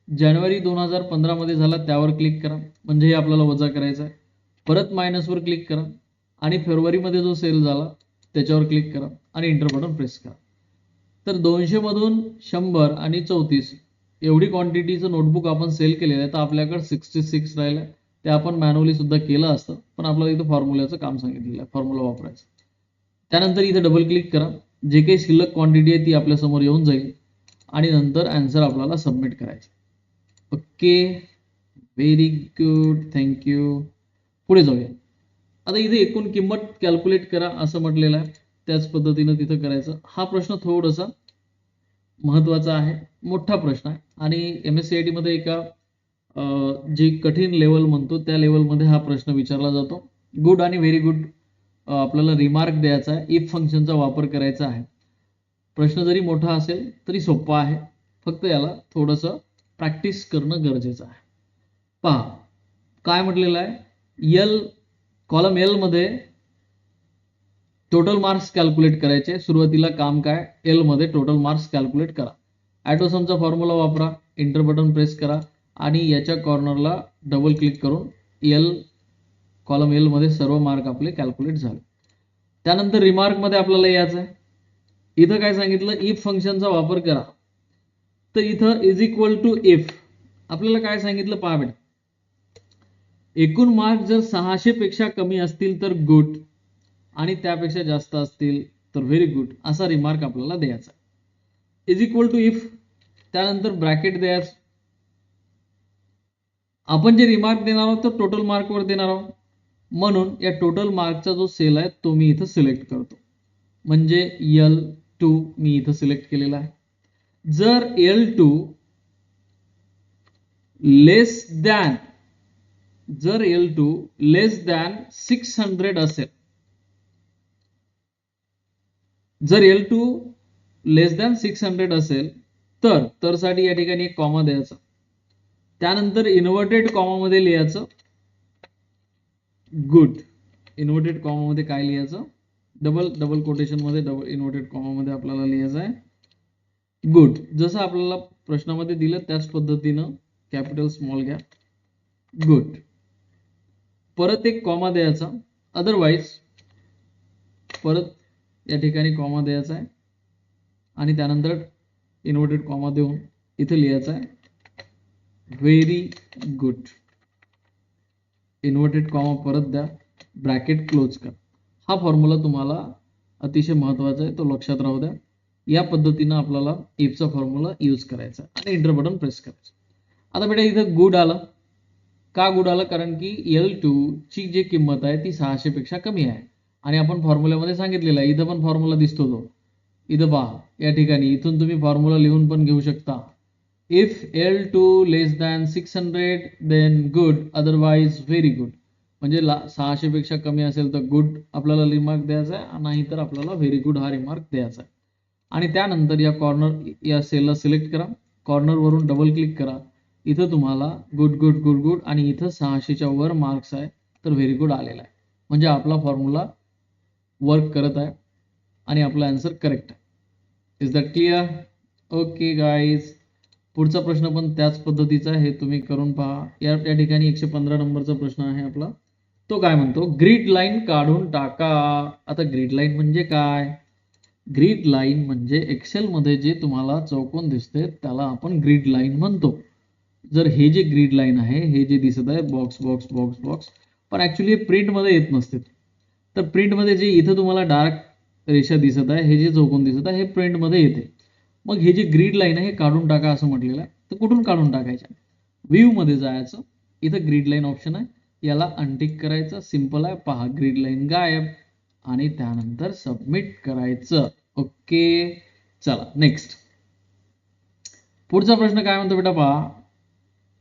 जानेवारी 2015 मध्ये झाला त्यावर क्लिक करा, म्हणजे हे आपल्याला वजा करायचं आहे. परत मायनसवर क्लिक करा आणि फेब्रुवारीमध्ये जो सेल झाला त्याच्यावर क्लिक करा आणि इंटर बटन प्रेस करा. तर 200 मधून 100 आणि 34 एवढी क्वांटिटीचं नोटबुक आपण सेल केलेलं आहे. तर आपल्याकडे 66 राहिलं. ते आपण मॅन्युअली सुद्धा केलं असतं, पण आपल्याला इथं फॉर्म्युल्याचं काम सांगितलेलं आहे, फॉर्म्युला वापरायचं. त्यानंतर इथं डबल क्लिक करा, जे काही शिल्लक क्वांटिटी आहे ती आपल्यासमोर येऊन जाईल आणि नंतर आन्सर आपल्याला सबमिट करायचं. Okay, very good, thank you. पुढे जाऊया. आता इथे एकूण किंमत कॅल्क्युलेट करा असं म्हटलेलं आहे, त्याच पद्धतीनं तिथं करायचं. हा प्रश्न थोडासा महत्वाचा आहे, मोठा प्रश्न आहे आणि MSCIT मध्ये एका जी कठीण लेवल म्हणतो त्या लेवलमध्ये हा प्रश्न विचारला जातो. गुड आणि व्हेरी गुड आपल्याला रिमार्क द्यायचा आहे, इफ फंक्शनचा वापर करायचा आहे. प्रश्न जरी मोठा असेल तरी सोपा आहे, फक्त याला थोडंसं प्रॅक्टिस करणं गरजेचं आहे. पहा काय म्हटलेलं आहे, कॉलम एल मध्ये टोटल मार्क्स कॅल्क्युलेट करायचे. सुरुवातीला काम काय, एल मध्ये टोटल मार्क्स कॅल्क्युलेट करा. ॲटोसमचा फॉर्म्युला वापरा, इंटर बटन प्रेस करा आणि याच्या कॉर्नरला डबल क्लिक करून कॉलम एल मध्ये सर्व मार्क आपले कॅल्क्युलेट झाले. त्यानंतर रिमार्क मध्ये आपल्याला यायचं आहे. इथं काय सांगितलं, इफ फंक्शनचा वापर करा. तर इथं इज इक्वल टू इफ आपल्याला काय सांगितलं पहा बेटा, एकूण मार्क जर 600 पेक्षा कमी असतील तर गुड आणि त्यापेक्षा जास्त असतील तर व्हेरी गुड असा रिमार्क आपल्याला द्यायचा. इज इक्वल टू इफ, त्यानंतर ब्रॅकेट द्यायचं. आपण जे रिमार्क देणार आहोत तर टोटल मार्कवर देणार आहोत, म्हणून या टोटल मार्कचा जो सेल आहे तो मी इथं सिलेक्ट करतो, म्हणजे L2 मी इथं सिलेक्ट केलेला आहे. जर L2 लेस दॅन 600 असेल, जर L2 लेस दॅन 600 असेल तर साठी या ठिकाणी एक कॉमा द्यायचा. त्यानंतर इन्व्हर्टेड कॉमा मध्ये लिहायचं गुड. इन्व्हर्टेड कॉमा मध्ये काय लिहायचं, डबल कोटेशन मध्ये इन्व्हर्टेड कॉमा मध्ये आपल्याला लिहायचं आहे गुड. जसं आपल्याला प्रश्नामध्ये दिलं त्याच पद्धतीनं कॅपिटल स्मॉल घ्या, गुड. परत एक कॉमा द्यायचा, अदरवाईज परत या ठिकाणी कॉमा द्यायचा आहे आणि त्यानंतर इन्व्हर्टेड कॉमा देऊन इथे लिहायचं आहे व्हेरी गुड. इन्व्हर्टेड कॉमा परत द्या, ब्रॅकेट क्लोज करा. हा फॉर्म्युला तुम्हाला अतिशय महत्वाचा आहे, तो लक्षात राहू द्या. या पद्धतीनं आपल्याला इफचा फॉर्म्युला यूज करायचा आणि इंटर बटन प्रेस करायचं. आता बेटा इथं गुड आलं, का गुड आलं, कारण की L2 ची जी किंमत आहे ती 600 पेक्षा कमी आहे आणि आपण फॉर्म्युल्यामध्ये सांगितलेलं आहे. इथं पण फॉर्म्युला दिसतो तो, इथं पहा या ठिकाणी. इथून तुम्ही फॉर्म्युला लिहून पण घेऊ शकता. If L2 less than 600 then good, otherwise very good. म्हणजे 600 पेक्षा कमी असेल तर गुड आपल्याला रिमार्क द्यायचा आहे, नाही तर आपल्याला व्हेरी गुड हा रिमार्क द्यायचा आहे. आणि त्यानंतर या सेलला सिलेक्ट करा, कॉर्नर वरून डबल क्लिक करा. इथं तुम्हाला गुड गुड गुड गुड आणि इथं 600च्या वर मार्क्स आहे तर व्हेरी गुड आलेला आहे, म्हणजे आपला फॉर्म्युला वर्क करत आहे आणि आपला आन्सर करेक्ट आहे. Is that clear? Okay guys, पुढचा प्रश्न पण त्याच पद्धतीचा आहे, हे तुम्ही करून पहा. या ठिकाणी 115 नंबरचा प्रश्न आहे आपला. तो काय म्हणतो, ग्रीड लाईन काढून टाका. आता ग्रीड लाईन म्हणजे काय, ग्रीड लाईन म्हणजे एक्सेल मध्ये जे तुम्हाला चौकोन दिसते त्याला आपण ग्रीड लाईन म्हणतो. जर हे जे ग्रीड लाईन आहे, हे जे दिसत आहे बॉक्स बॉक्स बॉक्स बॉक्स, पण ऍक्च्युली प्रिंट मध्ये येत नसते. तर प्रिंट मध्ये जे इथं तुम्हाला डार्क रेषा दिसत आहे, हे जे चौकोन दिसत आहे, हे प्रिंट मध्ये येते. मग हे जे ग्रीड लाईन आहे हे काढून टाका असं म्हटलेलं आहे. तर कुठून काढून टाकायचं, व्ह्यू मध्ये जायचं, इथं ग्रीड लाईन ऑप्शन आहे, याला अनटिक करायचं. सिंपल आहे, पहा ग्रीड लाईन गायब आणि त्यानंतर सबमिट करायचं. ओके, चला नेक्स्ट. पुढचा प्रश्न काय म्हणतो बेटा पहा,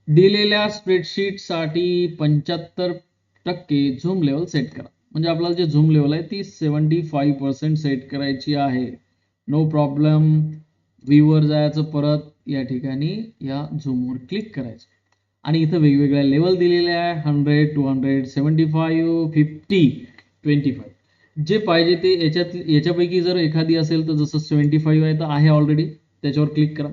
दिलेल्या स्प्रेडशीटसाठी 75% झूम लेवल सेट करा. म्हणजे आपल्याला जे झूम लेवल आहे ती 75% सेट करायची आहे. No problem. व्ह्यूवर जायचं, परत या ठिकाणी या झूमवर क्लिक करायचं आणि इथं वेगवेगळ्या लेवल दिलेल्या आहे. 100, 200, 75, 50, 25. जे पाहिजे ते याच्यापैकी जर एखादी असेल तर जसं 75 आहे तर आहे ऑलरेडी, त्याच्यावर क्लिक करा.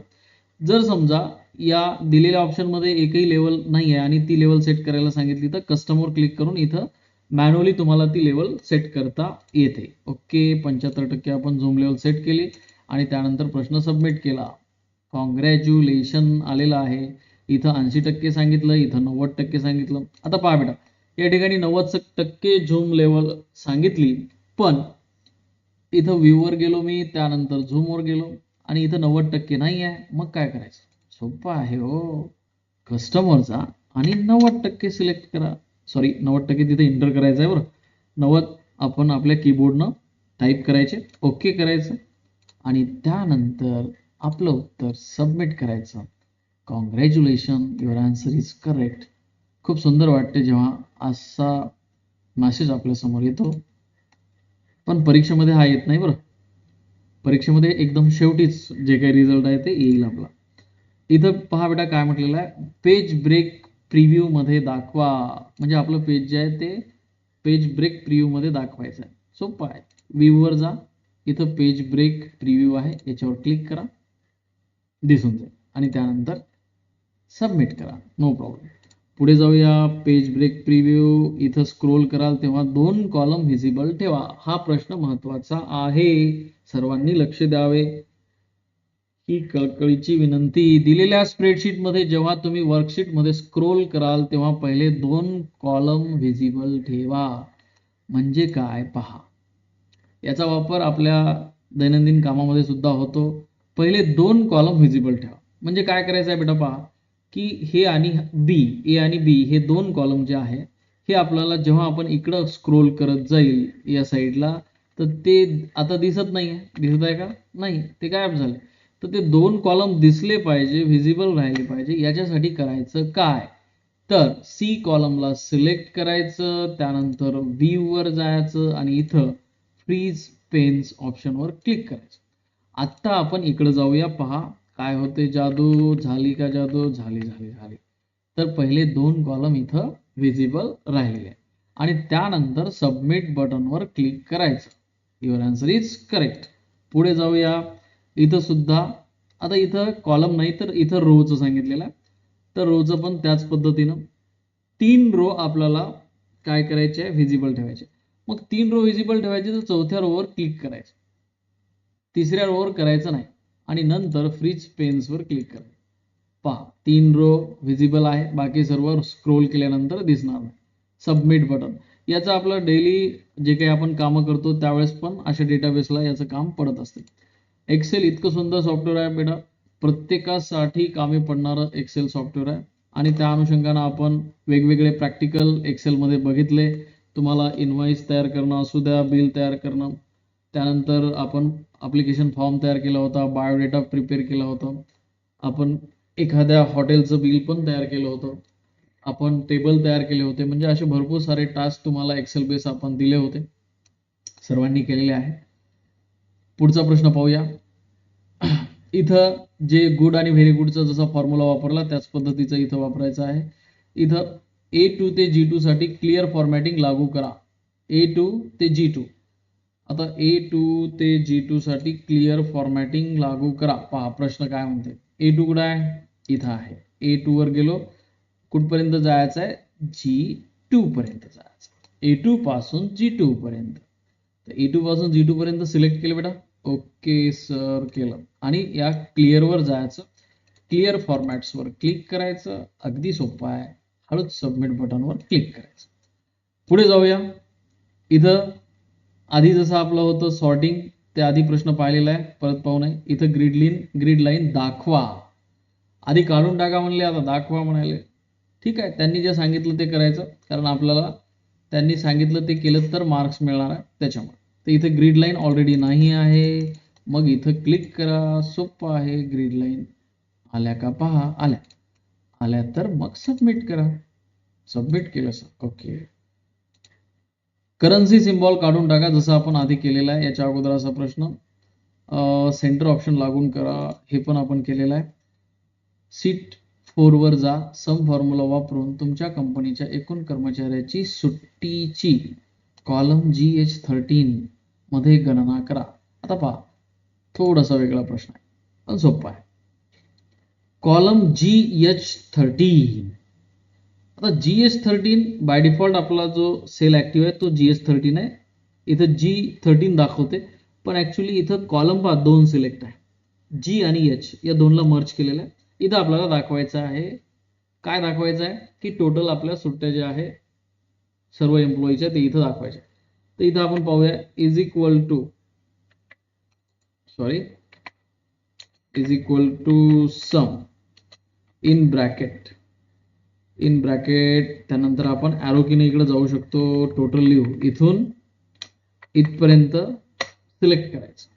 जर समजा या दिलेल्या ऑप्शनमध्ये एकही लेवल नाही आहे आणि ती लेवल सेट करायला सांगितली तर कस्टमवर क्लिक करून इथं मॅन्युअली तुम्हाला ती लेवल सेट करता येते. ओके, 75% आपण झूम लेवल सेट केली आणि त्यानंतर प्रश्न सबमिट केला. कॉंग्रॅच्युलेशन आलेलं आहे. इथं 80% सांगितलं, इथं 90% सांगितलं. आता पहा बेटा, या ठिकाणी 90% झूम लेवल सांगितली, पण इथं व्ह्यूवर गेलो मी, त्यानंतर झूमवर गेलो आणि इथं 90% नाही आहे. मग काय करायचं? सोपं आहे हो. कस्टमर जा आणि 90% सिलेक्ट करा. सॉरी, 90% तिथे एंटर करायचं आहे बरं. 90 आपण आपल्या कीबोर्डनं टाईप करायचे, ओके करायचं आणि त्यानंतर आपलं उत्तर सबमिट करायचं. Congratulation, your answer is correct. खूप सुंदर वाटते जेव्हा असा मेसेज आपल्यासमोर येतो, पण परीक्षेमध्ये हा येत नाही बरं. परीक्षेमध्ये एकदम शेवटीच जे काही रिझल्ट आहे ते येईल आपला. इथं पहा बेटा काय म्हटलेलं आहे, पेज ब्रेक प्रिव्ह्यू मध्ये दाखवा. म्हणजे आपलं पेज जे आहे ते पेज ब्रेक प्रिव्ह्यू मध्ये दाखवायचं आहे. सोपं आहे. व्ह्यूवर जा, इथं पेज ब्रेक प्रिव्ह्यू आहे, याच्यावर क्लिक करा, दिसून जाईल आणि त्यानंतर सबमिट करा. No problem. पुढे जाऊया. पेज ब्रेक प्रिव्ह्यू, इथं स्क्रोल कराल तेव्हा 2 कॉलम व्हिजिबल ठेवा. हा प्रश्न महत्वाचा आहे, सर्वांनी लक्ष द्यावे ही कळकळीची विनंती. दिलेल्या स्प्रेडशीटमध्ये जेव्हा तुम्ही वर्कशीटमध्ये स्क्रोल कराल तेव्हा पहिले 2 कॉलम व्हिजिबल ठेवा. म्हणजे काय पहा, याचा वापर आपल्या दैनंदिन कामामध्ये सुद्धा होतो. पहिले 2 कॉलम व्हिजिबल ठेवा. म्हणजे काय करायचं आहे बेटा पहा, की हे आणि बी, ए आणि बी हे 2 कॉलम जे आहे हे आपल्याला जेव्हा आपण इकडं स्क्रोल करत जाईल या साईडला तर ते आता दिसत नाही आहे. दिसत आहे का? नाही, ते गायब झाले. तर ते 2 कॉलम दिसले पाहिजे, व्हिजिबल राहिले पाहिजे. याच्यासाठी करायचं काय, तर सी कॉलमला सिलेक्ट करायचं, त्यानंतर व्ह्यूवर जायचं आणि इथं फ्रीज पेन्स ऑप्शनवर क्लिक करायचं. आत्ता आपण इकडे जाऊया. पहा काय होते. जादू झाली का? जादू झाली झाली झाली. तर पहिले 2 कॉलम इथं व्हिजिबल राहिलेले आणि त्यानंतर सबमिट बटनवर क्लिक करायचं. Your answer is correct. पुढे जाऊया. इथं सुद्धा आता इथं कॉलम नाही तर इथं रोचं सांगितलेलं आहे, तर रोचं पण त्याच पद्धतीनं 3 रो आपल्याला काय करायचे आहे, व्हिजिबल ठेवायचे. मग 3 रो व्हिजिबल ठेवायचे तर चौथ्या रोवर क्लिक करायचं, तिसऱ्या रोवर करायचं नाही आणि नंतर फ्रीज पेन्सवर क्लिक करायचं. पहा 3 रो व्हिजिबल आहे, बाकी सर्व स्क्रोल केल्यानंतर दिसणार नाही. सबमिट बटन, याचं आपलं डेली जे काही आपण कामं करतो त्यावेळेस पण अशा डेटाबेसला याचं काम पडत असते. एक्सेल इतकं सुंदर सॉफ्टवेअर आहे बेटा, प्रत्येकासाठी कामी पडणारं एक्सेल सॉफ्टवेअर आहे आणि त्या अनुषंगानं आपण वेगवेगळे प्रॅक्टिकल एक्सेलमध्ये बघितले. तुम्हाला इनव्हॉइस तयार करणं असू द्या, बिल तयार करणं, त्यानंतर आपण ॲप्लिकेशन फॉर्म तयार केला होता, बायोडेटा प्रिपेअर केला होता, आपण एखाद्या हॉटेलचं बिल पण तयार केलं होतं, आपण टेबल तयार केले होते. म्हणजे असे भरपूर सारे टास्क तुम्हाला एक्सेल बेस आपण दिले होते, सर्वांनी केलेले आहे. पुढचा प्रश्न पाहूया. इथं जे गुड आणि व्हेरी गुडचा जसा फॉर्म्युला वापरला त्याच पद्धतीचा इथं वापरायचा आहे. इथं A2 ते G2 साठी क्लिअर फॉर्मॅटिंग लागू करा. A2 ते G2. आता A2 ते G2 साठी क्लिअर फॉर्मॅटिंग लागू करा. पहा प्रश्न काय म्हणते. A2 कुठं आहे? इथं आहे. A2 वर गेलो, कुठपर्यंत जायचं आहे? G2 पर्यंत जायचं. A2 पासून G2 पर्यंत. तर A2 पासून G2 पर्यंत सिलेक्ट केलं बेटा. ओके सर केलं आणि या क्लिअरवर जायचं. क्लिअर फॉर्मॅट्सवर क्लिक करायचं. अगदी सोपं आहे. हळूच सबमिट बटनवर क्लिक करायचं. पुढे जाऊया. इथं आधी जसं आपलं होतं सॉर्टिंग, ते आधी प्रश्न पाहिलेला आहे, परत पाहू नये. इथं ग्रीड लाईन दाखवा. आधी काढून टाका म्हणले, आता दाखवा म्हणाले. ठीक आहे, त्यांनी जे सांगितलं ते करायचं, कारण आपल्याला त्यांनी सांगितलं ते केलं तर मार्क्स मिळणार आहे त्याच्यामुळे. तर इथे ग्रीड लाईन ऑलरेडी नाही आहे, मग इथं क्लिक करा. सोपं आहे. ग्रीड लाईन आल्या का पहा. आल्या. आल्या तर मग सबमिट करा. सबमिट केलं सर. ओके. करन्सी सिम्बॉल काढून टाका जसं आपण आधी केलेलं आहे. याच्या अगोदर असा प्रश्न सेंटर ऑप्शन लागून करा, हे पण आपण केलेलं आहे. सीट 4 वर जा. सम फॉर्म्युला वापरून तुमच्या कंपनीच्या एकूण कर्मचाऱ्याची सुट्टीची कॉलम GH13 मध्ये गणना करा. आता पहा, थोडासा वेगळा प्रश्न आहे पण सोपा आहे. Column GH13. आता GH13 बाय डिफॉल्ट आपला जो सेल ऍक्टिव्ह आहे तो GH13 आहे. इथं G13 दाखवते पण ऍक्च्युली इथं कॉलम पहा 2 सिलेक्ट आहे. G आणि H या दोनला मर्ज केलेलं आहे. इथं आपल्याला दाखवायचं आहे, काय दाखवायचं आहे की टोटल आपल्या सुट्ट्या ज्या आहे सर्व एम्प्लॉईच्या ते इथं दाखवायचे. तर इथं आपण पाहूया is equal to sum in bracket त्यानंतर आपण ॲरो कीने इकडे जाऊ शकतो. टोटल लिहू, इथून इथपर्यंत सिलेक्ट करायचं,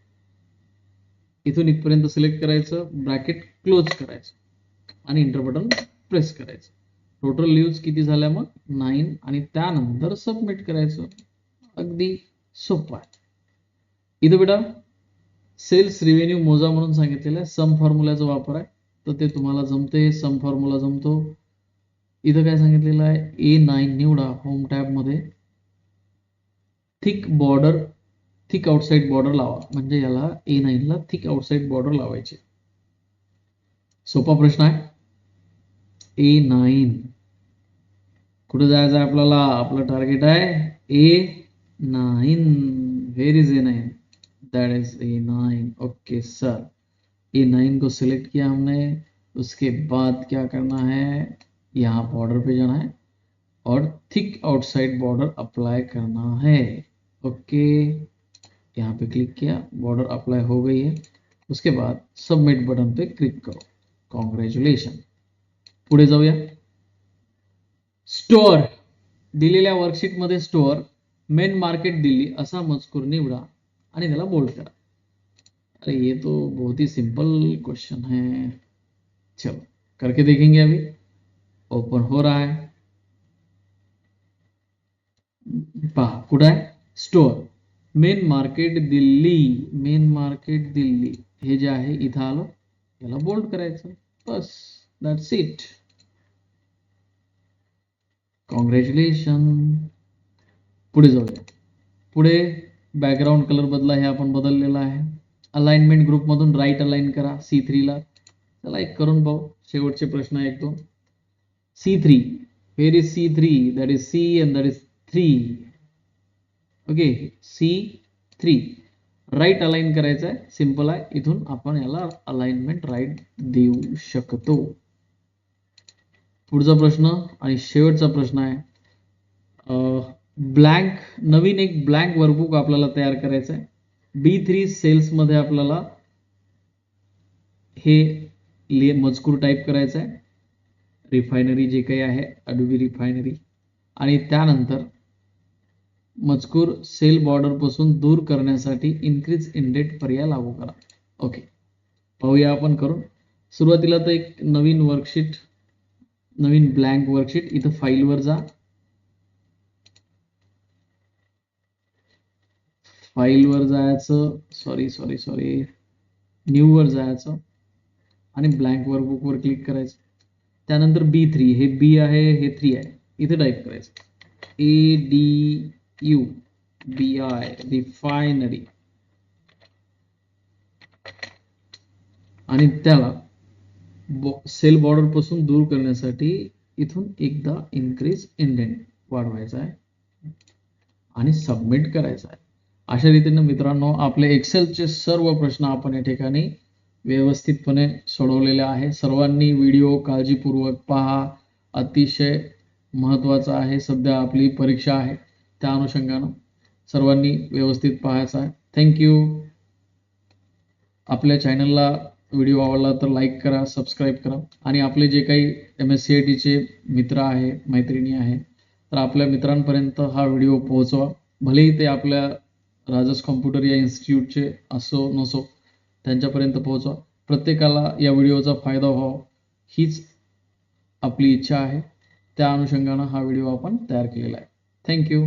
इथून इथपर्यंत सिलेक्ट करायचं, ब्रॅकेट क्लोज करायचं आणि इंटर बटन प्रेस करायचं. टोटल लिव्स किती झाल्या मग 9 आणि त्यानंतर सबमिट करायचं. अगदी सोपं आहे. इथं बेटा सेल्स रिव्हेन्यू मोजा म्हणून सांगितलेलं आहे. सम फॉर्म्युलाचा वापर आहे तर ते तुम्हाला जमते. सम फॉर्म्युला जमतो. इथं काय सांगितलेलं आहे, A9 निवडा होम टॅब मध्ये. थिक आउटसाइड बॉर्डर लावा, म्हणजे याला A9 ला थिक आउटसाइड बॉर्डर लावायची. सोपा प्रश्न आहे. A9 कुठे जायचं आहे आपल्याला? आपलं टार्गेट आहे A9. Where is A9? That is A9. Okay sir, A9 को सिलेक्ट किया हमने. उसके बाद क्या करना है, यहाँ बॉर्डर पे जाना है और थिक आउटसाइड बॉर्डर अप्लाई करना है. ओके, यहाँ पे क्लिक किया, बॉर्डर अप्लाई हो गई है. उसके बाद सबमिट बटन पे क्लिक करो. कॉन्ग्रॅच्युलेशन. पुढे जाऊया. स्टोअर दिलेल्या वर्कशीट मध्ये स्टोअर मेन मार्केट दिल्ली असा मजकूर निवडा आणि त्याला बोल्ड करा. अरे ये तो बहुत ही सिंपल क्वेश्चन है. चलो करके देखेंगे. अभी ओपन हो रहा है. पहा कुठं आहे स्टोअर, मेन मार्केट दिल्ली हे जे आहे इथं आलो, याला बोल्ड करायचं. बस, दॅट्स इट. कॉंग्रॅच्युलेशन. पुढे जाऊया. पुढे बॅकग्राऊंड कलर बदला, हे आपण बदललेला आहे. अलाइनमेंट ग्रुप मधून राईट अलाइन करा C3 ला. चला एक करून पाहू. शेवटचे प्रश्न आहे 1-2. C3, where is C3? that is C and that is 3. Okay, C3 right align करायचं आहे. सिंपल आहे. इथून आपण याला अलाइनमेंट राईट देऊ शकतो. पुढचा प्रश्न आणि शेवटचा प्रश्न आहे. नवीन एक ब्लँक वर्कबुक आपल्याला तयार करायचं आहे. B3 सेल्स मध्ये आपल्याला हे मजकूर टाईप करायचा आहे. रिफायनरी जे काही आहे, अडोबी रिफायनरी, आणि त्यानंतर मजकूर सेल बॉर्डर पासून दूर करण्यासाठी इन्क्रीज इंडेट पर्याय लागू करा. ओके, पाहूया आपण करून. सुरुवातीला तर एक नवीन वर्कशीट, नवीन ब्लँक वर्कशीट. इथं फाईल वर जा, फाईल वर जायचं, सॉरी न्यू वर जायचं आणि ब्लँक वर्कबुक वर क्लिक करायचं. त्यानंतर B3, हे B आहे, हे 3 आहे, इथे टाईप करायचं ADUBI रिफायनरी, आणि त्याला सेल बॉर्डर पासून दूर करण्यासाठी इथून एकदा इन्क्रीज इंडेंट वाढवायचा आहे आणि सबमिट करायचा आहे. अशा रीतीने मित्रांनो आपले एक्सेलचे सर्व प्रश्न आपण या ठिकाणी व्यवस्थितपणे सोडवलेले आहे. सर्वांनी व्हिडिओ काळजीपूर्वक पहा. अतिशय महत्त्वाचा आहे. सध्या आपली परीक्षा आहे, त्या अनुषंगानं सर्वांनी व्यवस्थित पाहायचं आहे. थँक्यू. आपल्या चॅनलला व्हिडिओ आवडला तर लाईक करा, सबस्क्राईब करा, आणि आपले जे काही MSCITचे मित्र आहे, मैत्रिणी आहे, तर आपल्या मित्रांपर्यंत हा व्हिडिओ पोहोचवा. भलेही ते आपल्या राजस कॉम्प्युटर या इन्स्टिट्यूटचे असो नसो, त्यांच्यापर्यंत पोहोचवा. प्रत्येकाला या व्हिडिओचा फायदा व्हावा हीच आपली इच्छा आहे. त्या अनुषंगानं हा व्हिडिओ आपण तयार केलेला आहे. थँक्यू.